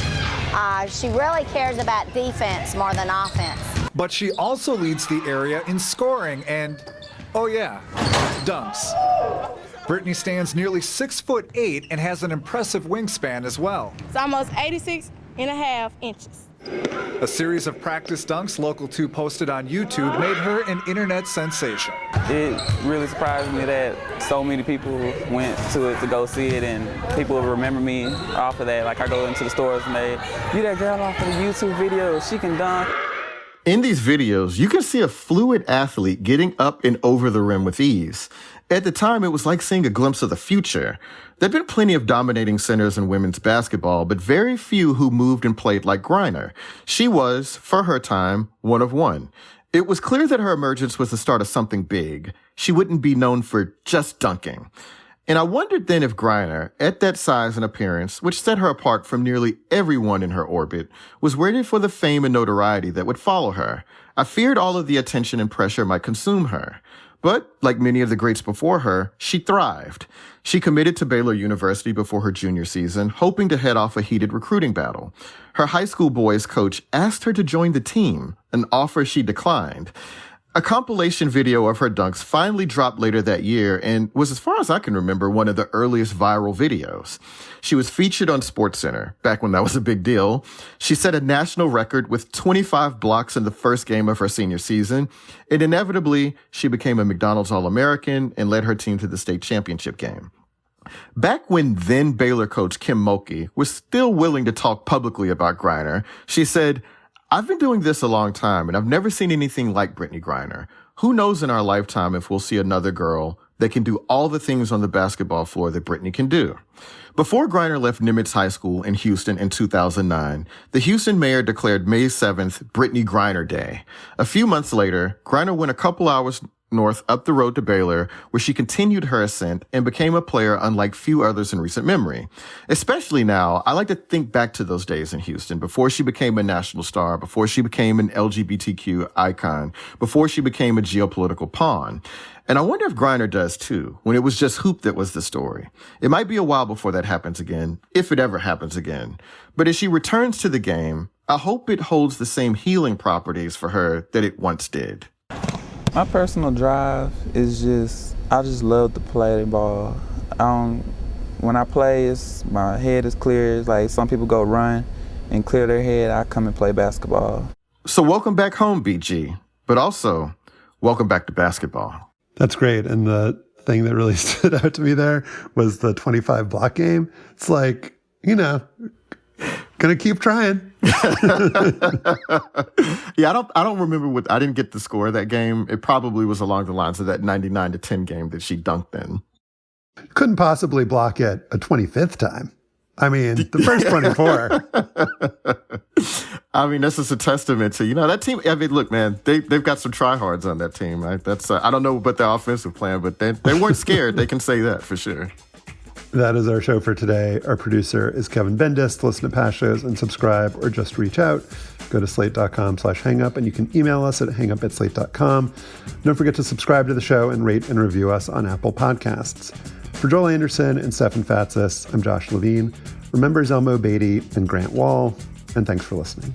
She really cares about defense more than offense. But she also leads the area in scoring and, oh yeah, dunks. Brittney stands nearly 6'8" and has an impressive wingspan as well. It's almost 86.5 inches. A series of practice dunks Local 2 posted on YouTube made her an internet sensation. It really surprised me that so many people went to it to go see it, and people remember me off of that. Like, I go into the stores and they, "You that girl off of the YouTube video, she can dunk." In these videos, you can see a fluid athlete getting up and over the rim with ease. At the time, it was like seeing a glimpse of the future. There'd been plenty of dominating centers in women's basketball, but very few who moved and played like Griner. She was, for her time, one of one. It was clear that her emergence was the start of something big. She wouldn't be known for just dunking. And I wondered then if Griner, at that size and appearance, which set her apart from nearly everyone in her orbit, was ready for the fame and notoriety that would follow her. I feared all of the attention and pressure might consume her. But, like many of the greats before her, she thrived. She committed to Baylor University before her junior season, hoping to head off a heated recruiting battle. Her high school boys coach asked her to join the team, an offer she declined. A compilation video of her dunks finally dropped later that year and was, as far as I can remember, one of the earliest viral videos. She was featured on SportsCenter, back when that was a big deal. She set a national record with 25 blocks in the first game of her senior season, and inevitably, she became a McDonald's All-American and led her team to the state championship game. Back when then Baylor coach Kim Mulkey was still willing to talk publicly about Griner, she said, "I've been doing this a long time, and I've never seen anything like Brittney Griner. Who knows in our lifetime if we'll see another girl that can do all the things on the basketball floor that Brittney can do." Before Griner left Nimitz High School in Houston in 2009, the Houston mayor declared May 7th Brittney Griner Day. A few months later, Griner went a couple hours north up the road to Baylor, where she continued her ascent and became a player unlike few others in recent memory. Especially now, I like to think back to those days in Houston, before she became a national star, before she became an LGBTQ icon, before she became a geopolitical pawn. And I wonder if Griner does too, when it was just hoop that was the story. It might be a while before that happens again, if it ever happens again. But as she returns to the game, I hope it holds the same healing properties for her that it once did. My personal drive is I just love to play the ball. When I play, my head is clear. It's like some people go run and clear their head. I come and play basketball. So welcome back home, BG, but also welcome back to basketball. That's great. And the thing that really stood out to me there was the 25 block game. It's like, gonna keep trying. Yeah, I don't remember I didn't get the score of that game. It probably was along the lines of that 99-10 game that she dunked in. Couldn't possibly block it a 25th time. I mean, the first 24. I mean, this is a testament to, that team. I mean, look, man, they've got some tryhards on that team. Right? I don't know about their offensive plan, but they weren't scared. They can say that for sure. That is our show for today. Our producer is Kevin Bendis. To listen to past shows and subscribe or just reach out, go to slate.com/hangup, and you can email us at hangup@slate.com. Don't forget to subscribe to the show and rate and review us on Apple Podcasts. For Joel Anderson and Stefan Fatsis, I'm Josh Levin. Remember Zelmo Beatty and Grant Wall, and thanks for listening.